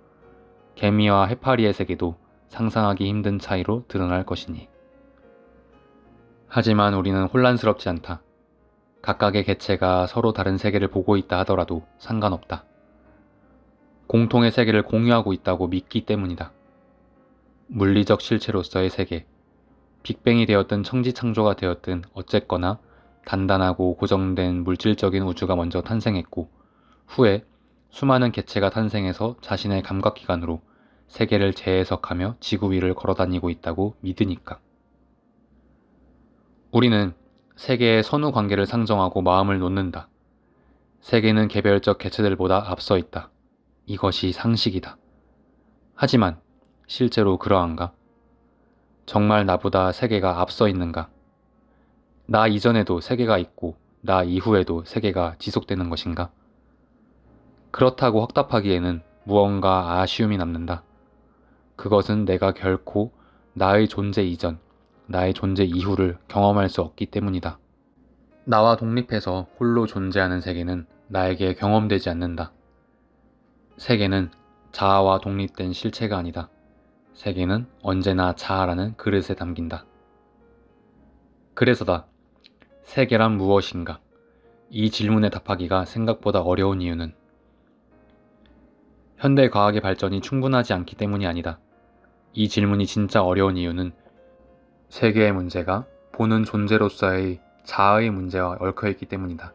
개미와 해파리의 세계도 상상하기 힘든 차이로 드러날 것이니. 하지만 우리는 혼란스럽지 않다. 각각의 개체가 서로 다른 세계를 보고 있다 하더라도 상관없다. 공통의 세계를 공유하고 있다고 믿기 때문이다. 물리적 실체로서의 세계, 빅뱅이 되었든 청지창조가 되었든 어쨌거나 단단하고 고정된 물질적인 우주가 먼저 탄생했고, 후에 수많은 개체가 탄생해서 자신의 감각기관으로 세계를 재해석하며 지구 위를 걸어다니고 있다고 믿으니까. 우리는 세계의 선후 관계를 상정하고 마음을 놓는다. 세계는 개별적 개체들보다 앞서 있다. 이것이 상식이다. 하지만 실제로 그러한가? 정말 나보다 세계가 앞서 있는가? 나 이전에도 세계가 있고 나 이후에도 세계가 지속되는 것인가? 그렇다고 확답하기에는 무언가 아쉬움이 남는다. 그것은 내가 결코 나의 존재 이전, 나의 존재 이후를 경험할 수 없기 때문이다. 나와 독립해서 홀로 존재하는 세계는 나에게 경험되지 않는다. 세계는 자아와 독립된 실체가 아니다. 세계는 언제나 자아라는 그릇에 담긴다. 그래서다. 세계란 무엇인가? 이 질문에 답하기가 생각보다 어려운 이유는 현대 과학의 발전이 충분하지 않기 때문이 아니다. 이 질문이 진짜 어려운 이유는 세계의 문제가 보는 존재로서의 자아의 문제와 얽혀있기 때문이다.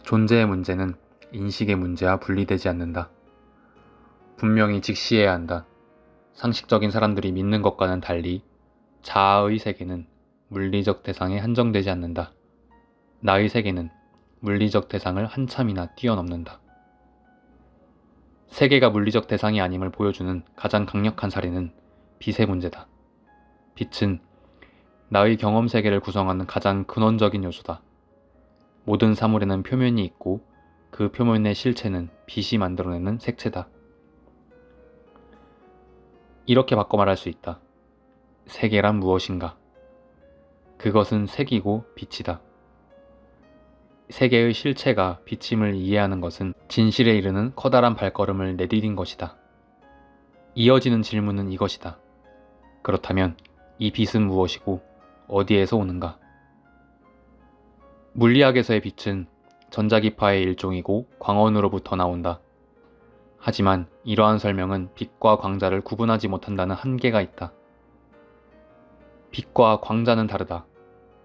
존재의 문제는 인식의 문제와 분리되지 않는다. 분명히 직시해야 한다. 상식적인 사람들이 믿는 것과는 달리 자아의 세계는 물리적 대상에 한정되지 않는다. 나의 세계는 물리적 대상을 한참이나 뛰어넘는다. 세계가 물리적 대상이 아님을 보여주는 가장 강력한 사례는 빛의 문제다. 빛은 나의 경험 세계를 구성하는 가장 근원적인 요소다. 모든 사물에는 표면이 있고 그 표면의 실체는 빛이 만들어내는 색채다. 이렇게 바꿔 말할 수 있다. 세계란 무엇인가? 그것은 색이고 빛이다. 세계의 실체가 빛임을 이해하는 것은 진실에 이르는 커다란 발걸음을 내디딘 것이다. 이어지는 질문은 이것이다. 그렇다면 이 빛은 무엇이고 어디에서 오는가? 물리학에서의 빛은 전자기파의 일종이고 광원으로부터 나온다. 하지만 이러한 설명은 빛과 광자를 구분하지 못한다는 한계가 있다. 빛과 광자는 다르다.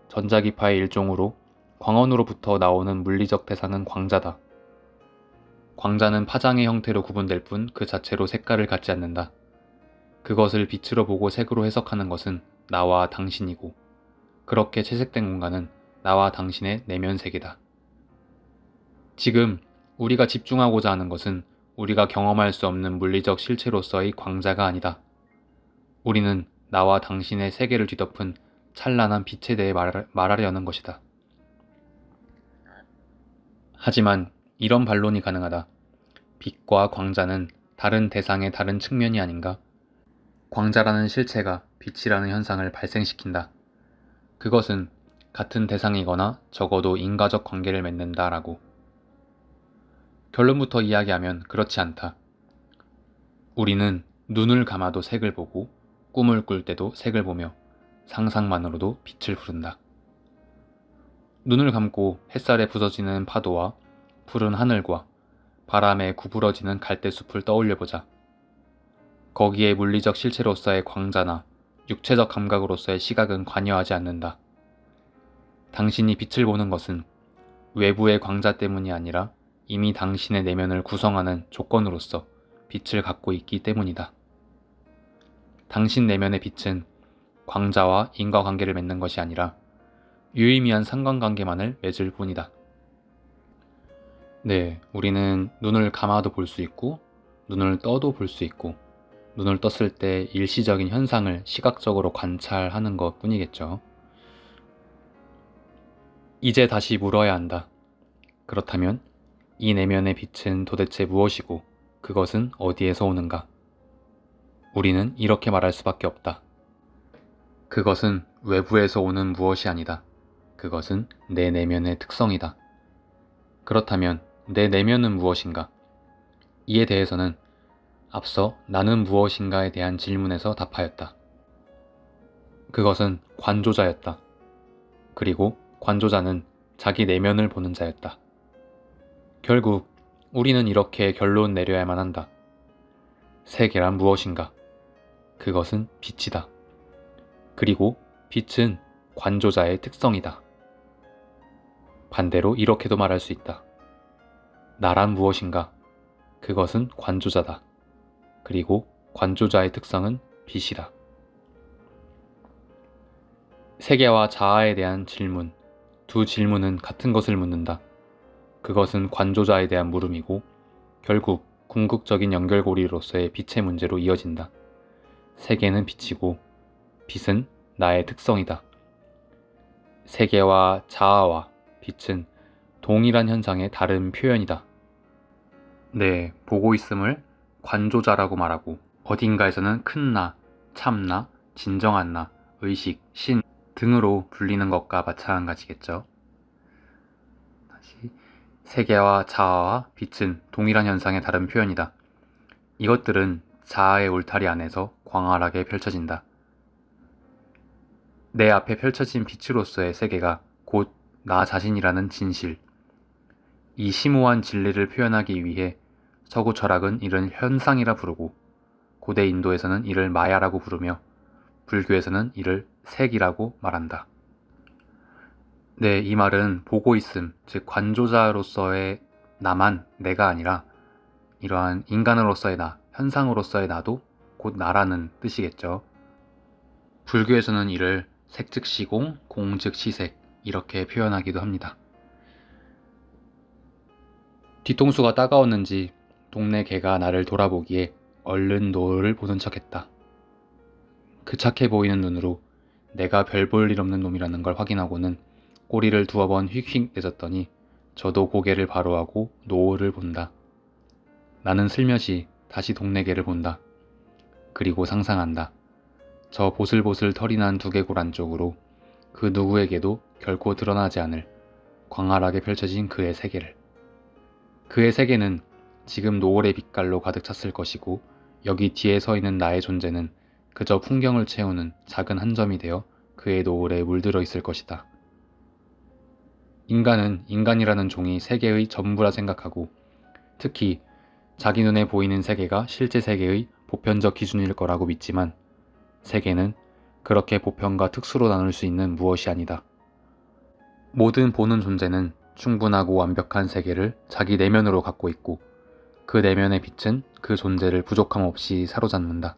전자기파의 일종으로 광원으로부터 나오는 물리적 대상은 광자다. 광자는 파장의 형태로 구분될 뿐 그 자체로 색깔을 갖지 않는다. 그것을 빛으로 보고 색으로 해석하는 것은 나와 당신이고, 그렇게 채색된 공간은 나와 당신의 내면 세계다. 지금 우리가 집중하고자 하는 것은 우리가 경험할 수 없는 물리적 실체로서의 광자가 아니다. 우리는 나와 당신의 세계를 뒤덮은 찬란한 빛에 대해 말하려는 것이다. 하지만 이런 반론이 가능하다. 빛과 광자는 다른 대상의 다른 측면이 아닌가? 광자라는 실체가 빛이라는 현상을 발생시킨다. 그것은 같은 대상이거나 적어도 인과적 관계를 맺는다라고. 결론부터 이야기하면 그렇지 않다. 우리는 눈을 감아도 색을 보고 꿈을 꿀 때도 색을 보며 상상만으로도 빛을 부른다. 눈을 감고 햇살에 부서지는 파도와 푸른 하늘과 바람에 구부러지는 갈대숲을 떠올려보자. 거기에 물리적 실체로서의 광자나 육체적 감각으로서의 시각은 관여하지 않는다. 당신이 빛을 보는 것은 외부의 광자 때문이 아니라 이미 당신의 내면을 구성하는 조건으로서 빛을 갖고 있기 때문이다. 당신 내면의 빛은 광자와 인과관계를 맺는 것이 아니라 유의미한 상관관계만을 맺을 뿐이다. 네, 우리는 눈을 감아도 볼 수 있고 눈을 떠도 볼 수 있고 눈을 떴을 때 일시적인 현상을 시각적으로 관찰하는 것 뿐이겠죠. 이제 다시 물어야 한다. 그렇다면 이 내면의 빛은 도대체 무엇이고 그것은 어디에서 오는가? 우리는 이렇게 말할 수밖에 없다. 그것은 외부에서 오는 무엇이 아니다. 그것은 내 내면의 특성이다. 그렇다면 내 내면은 무엇인가? 이에 대해서는 앞서 나는 무엇인가에 대한 질문에서 답하였다. 그것은 관조자였다. 그리고 관조자는 자기 내면을 보는 자였다. 결국 우리는 이렇게 결론 내려야만 한다. 세계란 무엇인가? 그것은 빛이다. 그리고 빛은 관조자의 특성이다. 반대로 이렇게도 말할 수 있다. 나란 무엇인가? 그것은 관조자다. 그리고 관조자의 특성은 빛이다. 세계와 자아에 대한 질문, 두 질문은 같은 것을 묻는다. 그것은 관조자에 대한 물음이고 결국 궁극적인 연결고리로서의 빛의 문제로 이어진다. 세계는 빛이고 빛은 나의 특성이다. 세계와 자아와 빛은 동일한 현상의 다른 표현이다. 네, 보고 있음을 관조자라고 말하고 어딘가에서는 큰 나, 참나, 진정한 나, 의식, 신 등으로 불리는 것과 마찬가지겠죠. 다시 세계와 자아와 빛은 동일한 현상의 다른 표현이다. 이것들은 자아의 울타리 안에서 광활하게 펼쳐진다. 내 앞에 펼쳐진 빛으로서의 세계가 곧 나 자신이라는 진실. 이 심오한 진리를 표현하기 위해 서구 철학은 이를 현상이라 부르고 고대 인도에서는 이를 마야라고 부르며 불교에서는 이를 색이라고 말한다. 네, 이 말은 보고 있음, 즉 관조자로서의 나만 내가 아니라 이러한 인간으로서의 나, 현상으로서의 나도 곧 나라는 뜻이겠죠. 불교에서는 이를 색 즉 시공, 공 즉 시색 이렇게 표현하기도 합니다. 뒤통수가 따가웠는지 동네 개가 나를 돌아보기에 얼른 노을을 보는 척했다. 그 착해 보이는 눈으로 내가 별 볼 일 없는 놈이라는 걸 확인하고는 꼬리를 두어 번 휙휙 내줬더니 저도 고개를 바로 하고 노을을 본다. 나는 슬며시 다시 동네 개를 본다. 그리고 상상한다. 저 보슬보슬 털이 난 두개골 안쪽으로 그 누구에게도 결코 드러나지 않을 광활하게 펼쳐진 그의 세계를. 그의 세계는 지금 노을의 빛깔로 가득 찼을 것이고 여기 뒤에 서 있는 나의 존재는 그저 풍경을 채우는 작은 한 점이 되어 그의 노을에 물들어 있을 것이다. 인간은 인간이라는 종이 세계의 전부라 생각하고 특히 자기 눈에 보이는 세계가 실제 세계의 보편적 기준일 거라고 믿지만 세계는 그렇게 보편과 특수로 나눌 수 있는 무엇이 아니다. 모든 보는 존재는 충분하고 완벽한 세계를 자기 내면으로 갖고 있고 그 내면의 빛은 그 존재를 부족함 없이 사로잡는다.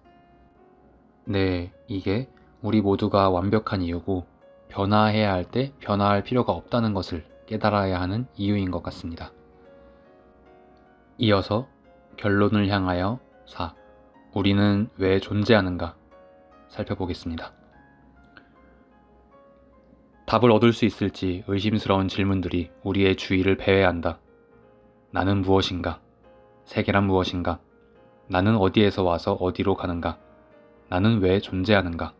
네, 이게 우리 모두가 완벽한 이유고 변화해야 할 때 변화할 필요가 없다는 것을 깨달아야 하는 이유인 것 같습니다. 이어서 결론을 향하여 4. 우리는 왜 존재하는가 살펴보겠습니다. 답을 얻을 수 있을지 의심스러운 질문들이 우리의 주의를 배회한다. 나는 무엇인가? 세계란 무엇인가? 나는 어디에서 와서 어디로 가는가? 나는 왜 존재하는가?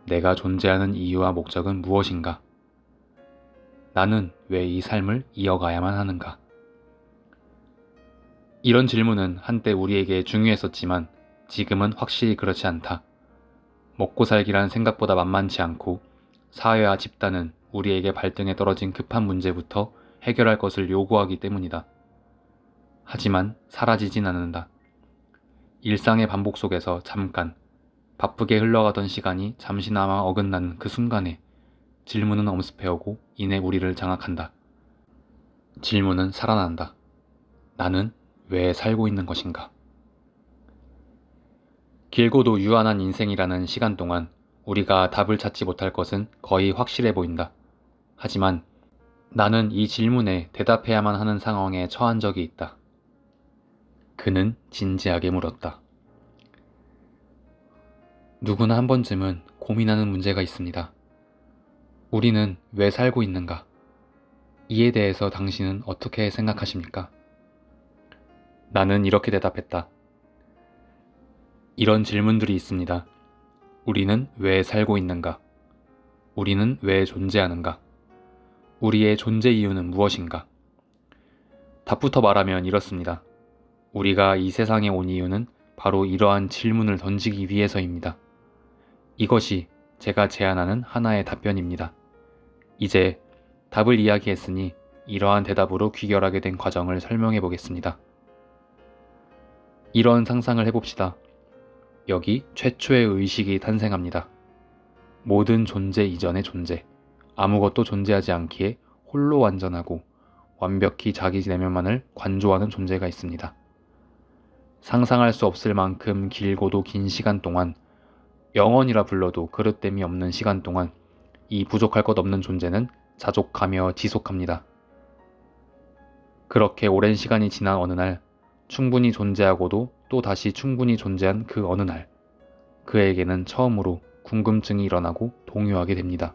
내가 존재하는 이유와 목적은 무엇인가? 나는 왜 이 삶을 이어가야만 하는가? 이런 질문은 한때 우리에게 중요했었지만 지금은 확실히 그렇지 않다. 먹고 살기란 생각보다 만만치 않고 사회와 집단은 우리에게 발등에 떨어진 급한 문제부터 해결할 것을 요구하기 때문이다. 하지만 사라지진 않는다. 일상의 반복 속에서 잠깐 바쁘게 흘러가던 시간이 잠시나마 어긋나는 그 순간에 질문은 엄습해오고 이내 우리를 장악한다. 질문은 살아난다. 나는 왜 살고 있는 것인가? 길고도 유한한 인생이라는 시간 동안 우리가 답을 찾지 못할 것은 거의 확실해 보인다. 하지만 나는 이 질문에 대답해야만 하는 상황에 처한 적이 있다. 그는 진지하게 물었다. 누구나 한 번쯤은 고민하는 문제가 있습니다. 우리는 왜 살고 있는가? 이에 대해서 당신은 어떻게 생각하십니까? 나는 이렇게 대답했다. 이런 질문들이 있습니다. 우리는 왜 살고 있는가? 우리는 왜 존재하는가? 우리의 존재 이유는 무엇인가? 답부터 말하면 이렇습니다. 우리가 이 세상에 온 이유는 바로 이러한 질문을 던지기 위해서입니다. 이것이 제가 제안하는 하나의 답변입니다. 이제 답을 이야기했으니 이러한 대답으로 귀결하게 된 과정을 설명해 보겠습니다. 이런 상상을 해봅시다. 여기 최초의 의식이 탄생합니다. 모든 존재 이전의 존재, 아무것도 존재하지 않기에 홀로 완전하고 완벽히 자기 내면만을 관조하는 존재가 있습니다. 상상할 수 없을 만큼 길고도 긴 시간 동안, 영원이라 불러도 그릇됨이 없는 시간 동안 이 부족할 것 없는 존재는 자족하며 지속합니다. 그렇게 오랜 시간이 지난 어느 날, 충분히 존재하고도 또 다시 충분히 존재한 그 어느 날, 그에게는 처음으로 궁금증이 일어나고 동요하게 됩니다.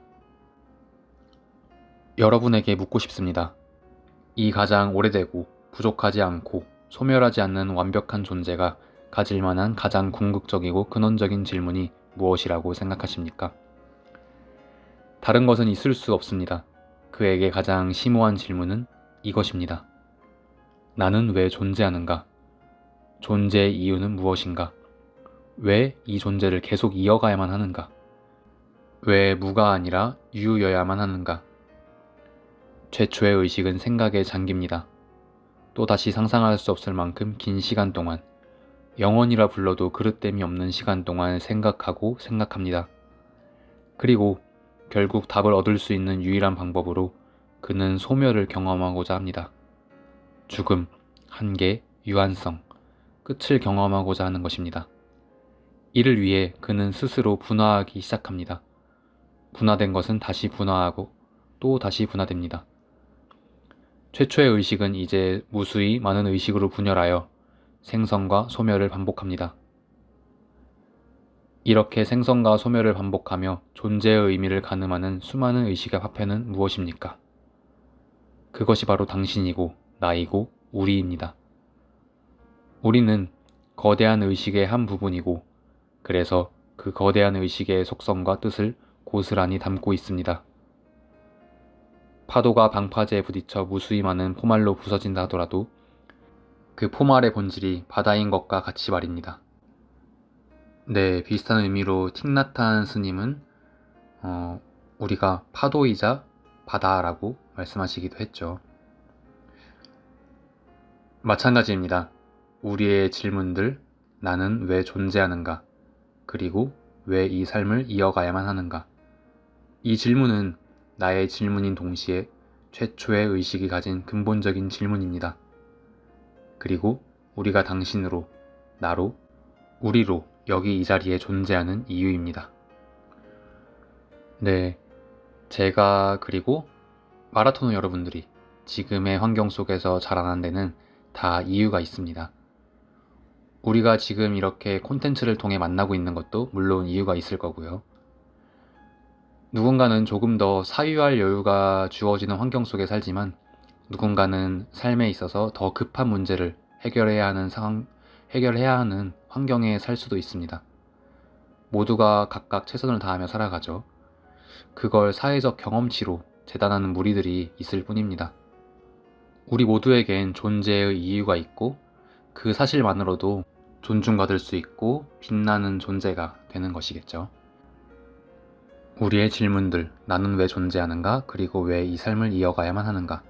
여러분에게 묻고 싶습니다. 이 가장 오래되고 부족하지 않고 소멸하지 않는 완벽한 존재가 가질 만한 가장 궁극적이고 근원적인 질문이 무엇이라고 생각하십니까? 다른 것은 있을 수 없습니다. 그에게 가장 심오한 질문은 이것입니다. 나는 왜 존재하는가? 존재의 이유는 무엇인가? 왜 이 존재를 계속 이어가야만 하는가? 왜 무가 아니라 유여야만 하는가? 최초의 의식은 생각에 잠깁니다. 또다시 상상할 수 없을 만큼 긴 시간 동안, 영원이라 불러도 그릇됨이 없는 시간 동안 생각하고 생각합니다. 그리고 결국 답을 얻을 수 있는 유일한 방법으로 그는 소멸을 경험하고자 합니다. 죽음, 한계, 유한성, 끝을 경험하고자 하는 것입니다. 이를 위해 그는 스스로 분화하기 시작합니다. 분화된 것은 다시 분화하고 또 다시 분화됩니다. 최초의 의식은 이제 무수히 많은 의식으로 분열하여 생성과 소멸을 반복합니다. 이렇게 생성과 소멸을 반복하며 존재의 의미를 가늠하는 수많은 의식의 화폐는 무엇입니까? 그것이 바로 당신이고 나이고 우리입니다. 우리는 거대한 의식의 한 부분이고 그래서 그 거대한 의식의 속성과 뜻을 고스란히 담고 있습니다. 파도가 방파제에 부딪혀 무수히 많은 포말로 부서진다 하더라도 그 포말의 본질이 바다인 것과 같이 말입니다. 네, 비슷한 의미로 틱나탄 스님은 우리가 파도이자 바다라고 말씀하시기도 했죠. 마찬가지입니다. 우리의 질문들, 나는 왜 존재하는가? 그리고 왜 이 삶을 이어가야만 하는가? 이 질문은 나의 질문인 동시에 최초의 의식이 가진 근본적인 질문입니다. 그리고 우리가 당신으로, 나로, 우리로 여기 이 자리에 존재하는 이유입니다. 네, 제가 그리고 마라토너 여러분들이 지금의 환경 속에서 자라난 데는 다 이유가 있습니다. 우리가 지금 이렇게 콘텐츠를 통해 만나고 있는 것도 물론 이유가 있을 거고요. 누군가는 조금 더 사유할 여유가 주어지는 환경 속에 살지만 누군가는 삶에 있어서 더 급한 문제를 해결해야 하는 환경에 살 수도 있습니다. 모두가 각각 최선을 다하며 살아가죠. 그걸 사회적 경험치로 재단하는 무리들이 있을 뿐입니다. 우리 모두에겐 존재의 이유가 있고 그 사실만으로도 존중받을 수 있고 빛나는 존재가 되는 것이겠죠. 우리의 질문들, 나는 왜 존재하는가? 그리고 왜 이 삶을 이어가야만 하는가?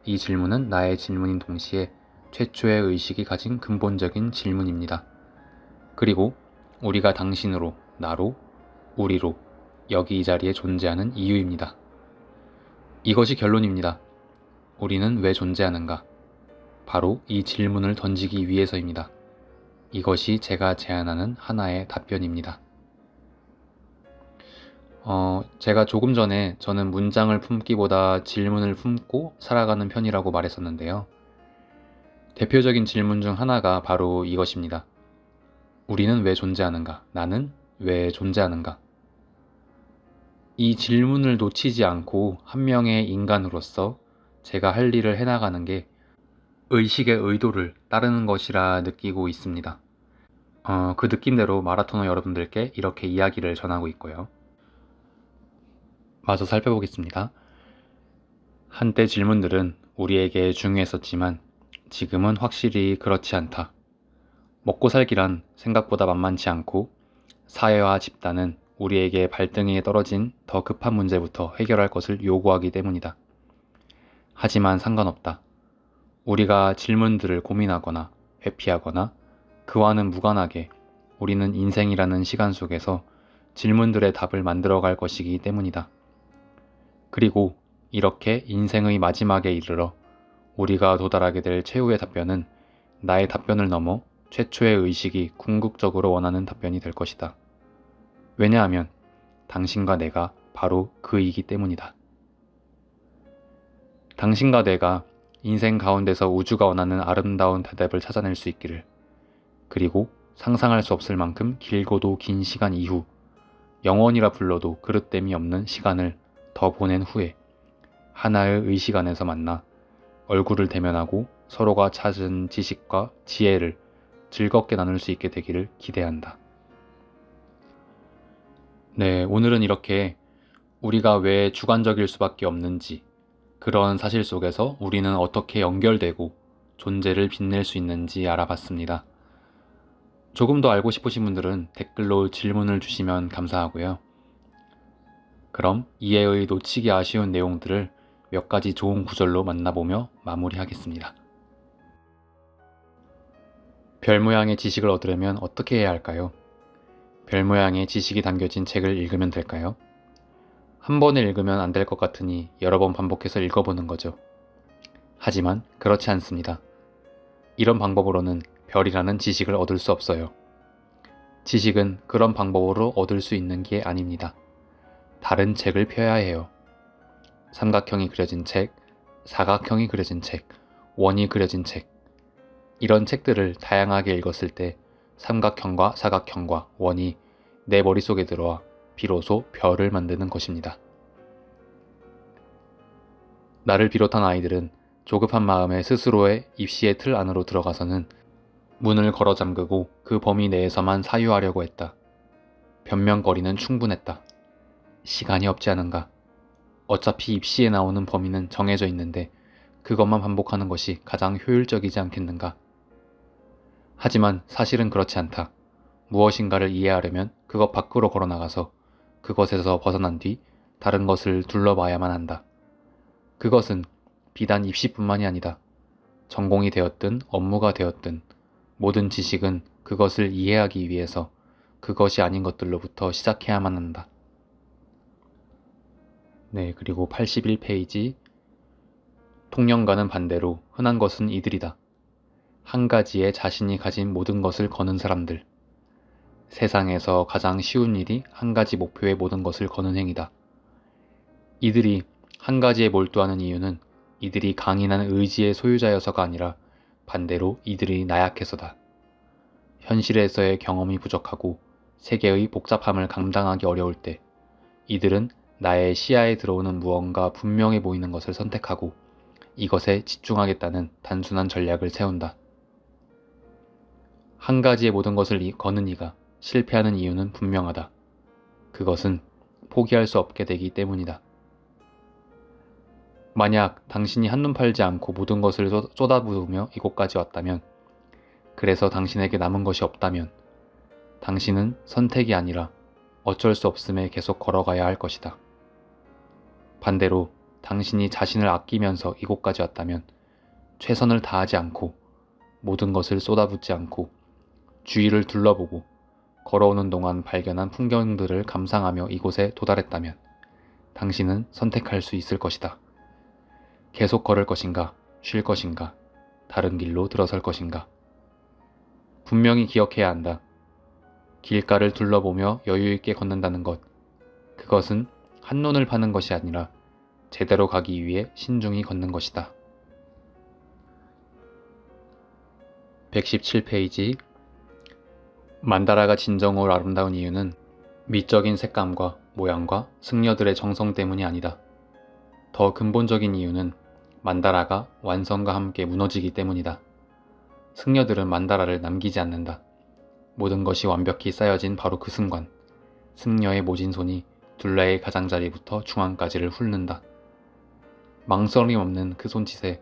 이 질문은 나의 질문인 동시에 최초의 의식이 가진 근본적인 질문입니다. 그리고 우리가 당신으로, 나로, 우리로 여기 이 자리에 존재하는 이유입니다. 이것이 결론입니다. 우리는 왜 존재하는가? 바로 이 질문을 던지기 위해서입니다. 이것이 제가 제안하는 하나의 답변입니다. 제가 조금 전에 저는 문장을 품기보다 질문을 품고 살아가는 편이라고 말했었는데요. 대표적인 질문 중 하나가 바로 이것입니다. 우리는 왜 존재하는가? 나는 왜 존재하는가? 이 질문을 놓치지 않고 한 명의 인간으로서 제가 할 일을 해나가는 게 의식의 의도를 따르는 것이라 느끼고 있습니다. 그 느낌대로 마라토너 여러분들께 이렇게 이야기를 전하고 있고요. 마저 살펴보겠습니다. 한때 질문들은 우리에게 중요했었지만 지금은 확실히 그렇지 않다. 먹고 살기란 생각보다 만만치 않고 사회와 집단은 우리에게 발등에 떨어진 더 급한 문제부터 해결할 것을 요구하기 때문이다. 하지만 상관없다. 우리가 질문들을 고민하거나 회피하거나 그와는 무관하게 우리는 인생이라는 시간 속에서 질문들의 답을 만들어갈 것이기 때문이다. 그리고 이렇게 인생의 마지막에 이르러 우리가 도달하게 될 최후의 답변은 나의 답변을 넘어 최초의 의식이 궁극적으로 원하는 답변이 될 것이다. 왜냐하면 당신과 내가 바로 그이기 때문이다. 당신과 내가 인생 가운데서 우주가 원하는 아름다운 대답을 찾아낼 수 있기를, 그리고 상상할 수 없을 만큼 길고도 긴 시간 이후, 영원이라 불러도 그릇됨이 없는 시간을 더 보낸 후에 하나의 의식 안에서 만나 얼굴을 대면하고 서로가 찾은 지식과 지혜를 즐겁게 나눌 수 있게 되기를 기대한다. 네, 오늘은 이렇게 우리가 왜 주관적일 수밖에 없는지, 그런 사실 속에서 우리는 어떻게 연결되고 존재를 빛낼 수 있는지 알아봤습니다. 조금 더 알고 싶으신 분들은 댓글로 질문을 주시면 감사하고요. 그럼 이해의 놓치기 아쉬운 내용들을 몇 가지 좋은 구절로 만나보며 마무리하겠습니다. 별 모양의 지식을 얻으려면 어떻게 해야 할까요? 별 모양의 지식이 담겨진 책을 읽으면 될까요? 한 번에 읽으면 안 될 것 같으니 여러 번 반복해서 읽어보는 거죠. 하지만 그렇지 않습니다. 이런 방법으로는 별이라는 지식을 얻을 수 없어요. 지식은 그런 방법으로 얻을 수 있는 게 아닙니다. 다른 책을 펴야 해요. 삼각형이 그려진 책, 사각형이 그려진 책, 원이 그려진 책. 이런 책들을 다양하게 읽었을 때 삼각형과 사각형과 원이 내 머릿속에 들어와 비로소 별을 만드는 것입니다. 나를 비롯한 아이들은 조급한 마음에 스스로의 입시의 틀 안으로 들어가서는 문을 걸어 잠그고 그 범위 내에서만 사유하려고 했다. 변명거리는 충분했다. 시간이 없지 않은가. 어차피 입시에 나오는 범위는 정해져 있는데 그것만 반복하는 것이 가장 효율적이지 않겠는가. 하지만 사실은 그렇지 않다. 무엇인가를 이해하려면 그것 밖으로 걸어나가서 그것에서 벗어난 뒤 다른 것을 둘러봐야만 한다. 그것은 비단 입시뿐만이 아니다. 전공이 되었든 업무가 되었든 모든 지식은 그것을 이해하기 위해서 그것이 아닌 것들로부터 시작해야만 한다. 네, 그리고 81페이지. 통념과는 반대로 흔한 것은 이들이다. 한 가지에 자신이 가진 모든 것을 거는 사람들. 세상에서 가장 쉬운 일이 한 가지 목표의 모든 것을 거는 행위다. 이들이 한 가지에 몰두하는 이유는 이들이 강인한 의지의 소유자여서가 아니라 반대로 이들이 나약해서다. 현실에서의 경험이 부족하고 세계의 복잡함을 감당하기 어려울 때 이들은 나의 시야에 들어오는 무언가 분명해 보이는 것을 선택하고 이것에 집중하겠다는 단순한 전략을 세운다. 한 가지의 모든 것을 거는 이가 실패하는 이유는 분명하다. 그것은 포기할 수 없게 되기 때문이다. 만약 당신이 한눈 팔지 않고 모든 것을 쏟아부으며 이곳까지 왔다면, 그래서 당신에게 남은 것이 없다면, 당신은 선택이 아니라 어쩔 수 없음에 계속 걸어가야 할 것이다. 반대로 당신이 자신을 아끼면서 이곳까지 왔다면 최선을 다하지 않고 모든 것을 쏟아붓지 않고 주위를 둘러보고 걸어오는 동안 발견한 풍경들을 감상하며 이곳에 도달했다면 당신은 선택할 수 있을 것이다. 계속 걸을 것인가, 쉴 것인가, 다른 길로 들어설 것인가. 분명히 기억해야 한다. 길가를 둘러보며 여유있게 걷는다는 것. 그것은 한눈을 파는 것이 아니라 제대로 가기 위해 신중히 걷는 것이다. 117페이지. 만다라가 진정으로 아름다운 이유는 미적인 색감과 모양과 승려들의 정성 때문이 아니다. 더 근본적인 이유는 만다라가 완성과 함께 무너지기 때문이다. 승려들은 만다라를 남기지 않는다. 모든 것이 완벽히 쌓여진 바로 그 순간, 승려의 모진 손이 둘레의 가장자리부터 중앙까지를 훑는다. 망설임 없는 그 손짓에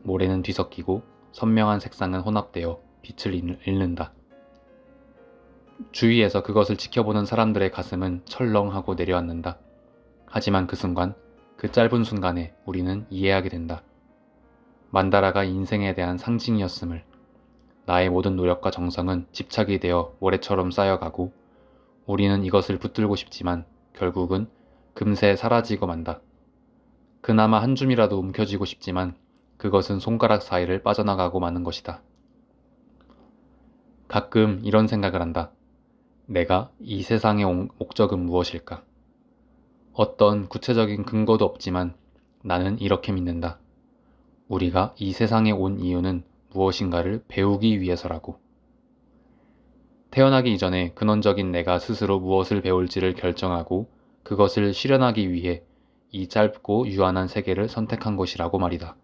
모래는 뒤섞이고 선명한 색상은 혼합되어 빛을 잃는다. 주위에서 그것을 지켜보는 사람들의 가슴은 철렁하고 내려앉는다. 하지만 그 순간, 그 짧은 순간에 우리는 이해하게 된다. 만다라가 인생에 대한 상징이었음을. 나의 모든 노력과 정성은 집착이 되어 모래처럼 쌓여가고 우리는 이것을 붙들고 싶지만 결국은 금세 사라지고 만다. 그나마 한 줌이라도 움켜쥐고 싶지만 그것은 손가락 사이를 빠져나가고 마는 것이다. 가끔 이런 생각을 한다. 내가 이 세상에 온 목적은 무엇일까? 어떤 구체적인 근거도 없지만 나는 이렇게 믿는다. 우리가 이 세상에 온 이유는 무엇인가를 배우기 위해서라고. 태어나기 이전에 근원적인 내가 스스로 무엇을 배울지를 결정하고 그것을 실현하기 위해 이 짧고 유한한 세계를 선택한 것이라고 말이다.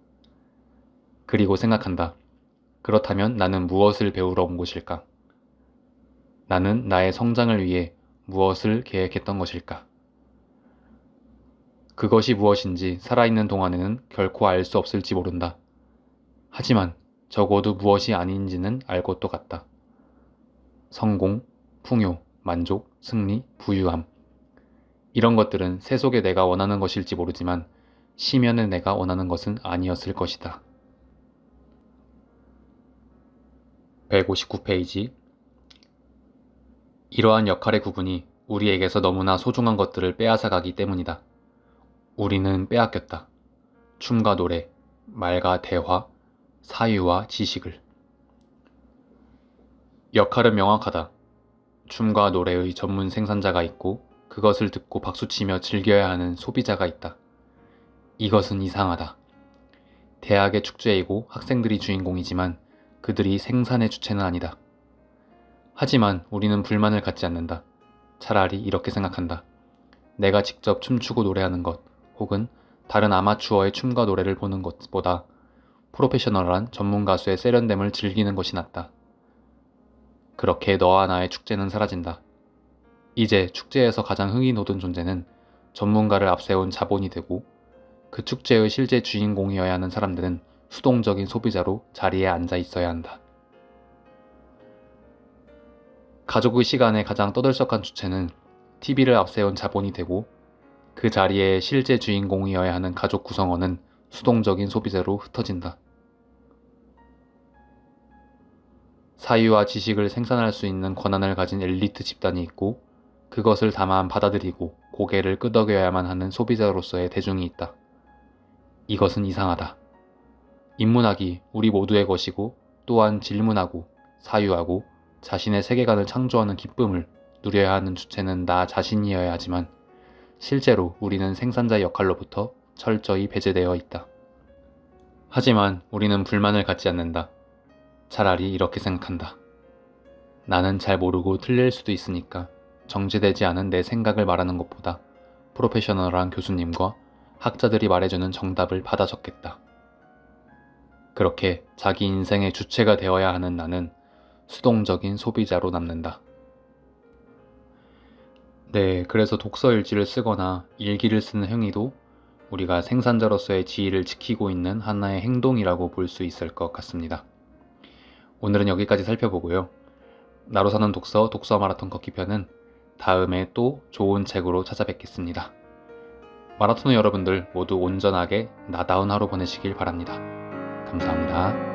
그리고 생각한다. 그렇다면 나는 무엇을 배우러 온 것일까? 나는 나의 성장을 위해 무엇을 계획했던 것일까? 그것이 무엇인지 살아있는 동안에는 결코 알 수 없을지 모른다. 하지만 적어도 무엇이 아닌지는 알 것도 같다. 성공, 풍요, 만족, 승리, 부유함. 이런 것들은 세속의 내가 원하는 것일지 모르지만 심연의 내가 원하는 것은 아니었을 것이다. 159페이지. 이러한 역할의 구분이 우리에게서 너무나 소중한 것들을 빼앗아가기 때문이다. 우리는 빼앗겼다. 춤과 노래, 말과 대화, 사유와 지식을. 역할은 명확하다. 춤과 노래의 전문 생산자가 있고 그것을 듣고 박수치며 즐겨야 하는 소비자가 있다. 이것은 이상하다. 대학의 축제이고 학생들이 주인공이지만 그들이 생산의 주체는 아니다. 하지만 우리는 불만을 갖지 않는다. 차라리 이렇게 생각한다. 내가 직접 춤추고 노래하는 것, 혹은 다른 아마추어의 춤과 노래를 보는 것보다 프로페셔널한 전문 가수의 세련됨을 즐기는 것이 낫다. 그렇게 너와 나의 축제는 사라진다. 이제 축제에서 가장 흥이 돋은 존재는 전문가를 앞세운 자본이 되고 그 축제의 실제 주인공이어야 하는 사람들은 수동적인 소비자로 자리에 앉아 있어야 한다. 가족의 시간에 가장 떠들썩한 주체는 TV를 앞세운 자본이 되고 그 자리에 실제 주인공이어야 하는 가족 구성원은 수동적인 소비자로 흩어진다. 사유와 지식을 생산할 수 있는 권한을 가진 엘리트 집단이 있고 그것을 다만 받아들이고 고개를 끄덕여야만 하는 소비자로서의 대중이 있다. 이것은 이상하다. 인문학이 우리 모두의 것이고 또한 질문하고 사유하고 자신의 세계관을 창조하는 기쁨을 누려야 하는 주체는 나 자신이어야 하지만 실제로 우리는 생산자의 역할로부터 철저히 배제되어 있다. 하지만 우리는 불만을 갖지 않는다. 차라리 이렇게 생각한다. 나는 잘 모르고 틀릴 수도 있으니까 정제되지 않은 내 생각을 말하는 것보다 프로페셔널한 교수님과 학자들이 말해주는 정답을 받아 적겠다. 그렇게 자기 인생의 주체가 되어야 하는 나는 수동적인 소비자로 남는다. 네, 그래서 독서 일지를 쓰거나 일기를 쓰는 행위도 우리가 생산자로서의 지위를 지키고 있는 하나의 행동이라고 볼 수 있을 것 같습니다. 오늘은 여기까지 살펴보고요. 나로 사는 독서 마라톤 걷기편은 다음에 또 좋은 책으로 찾아뵙겠습니다. 마라토너 여러분들 모두 온전하게 나다운 하루 보내시길 바랍니다. 감사합니다.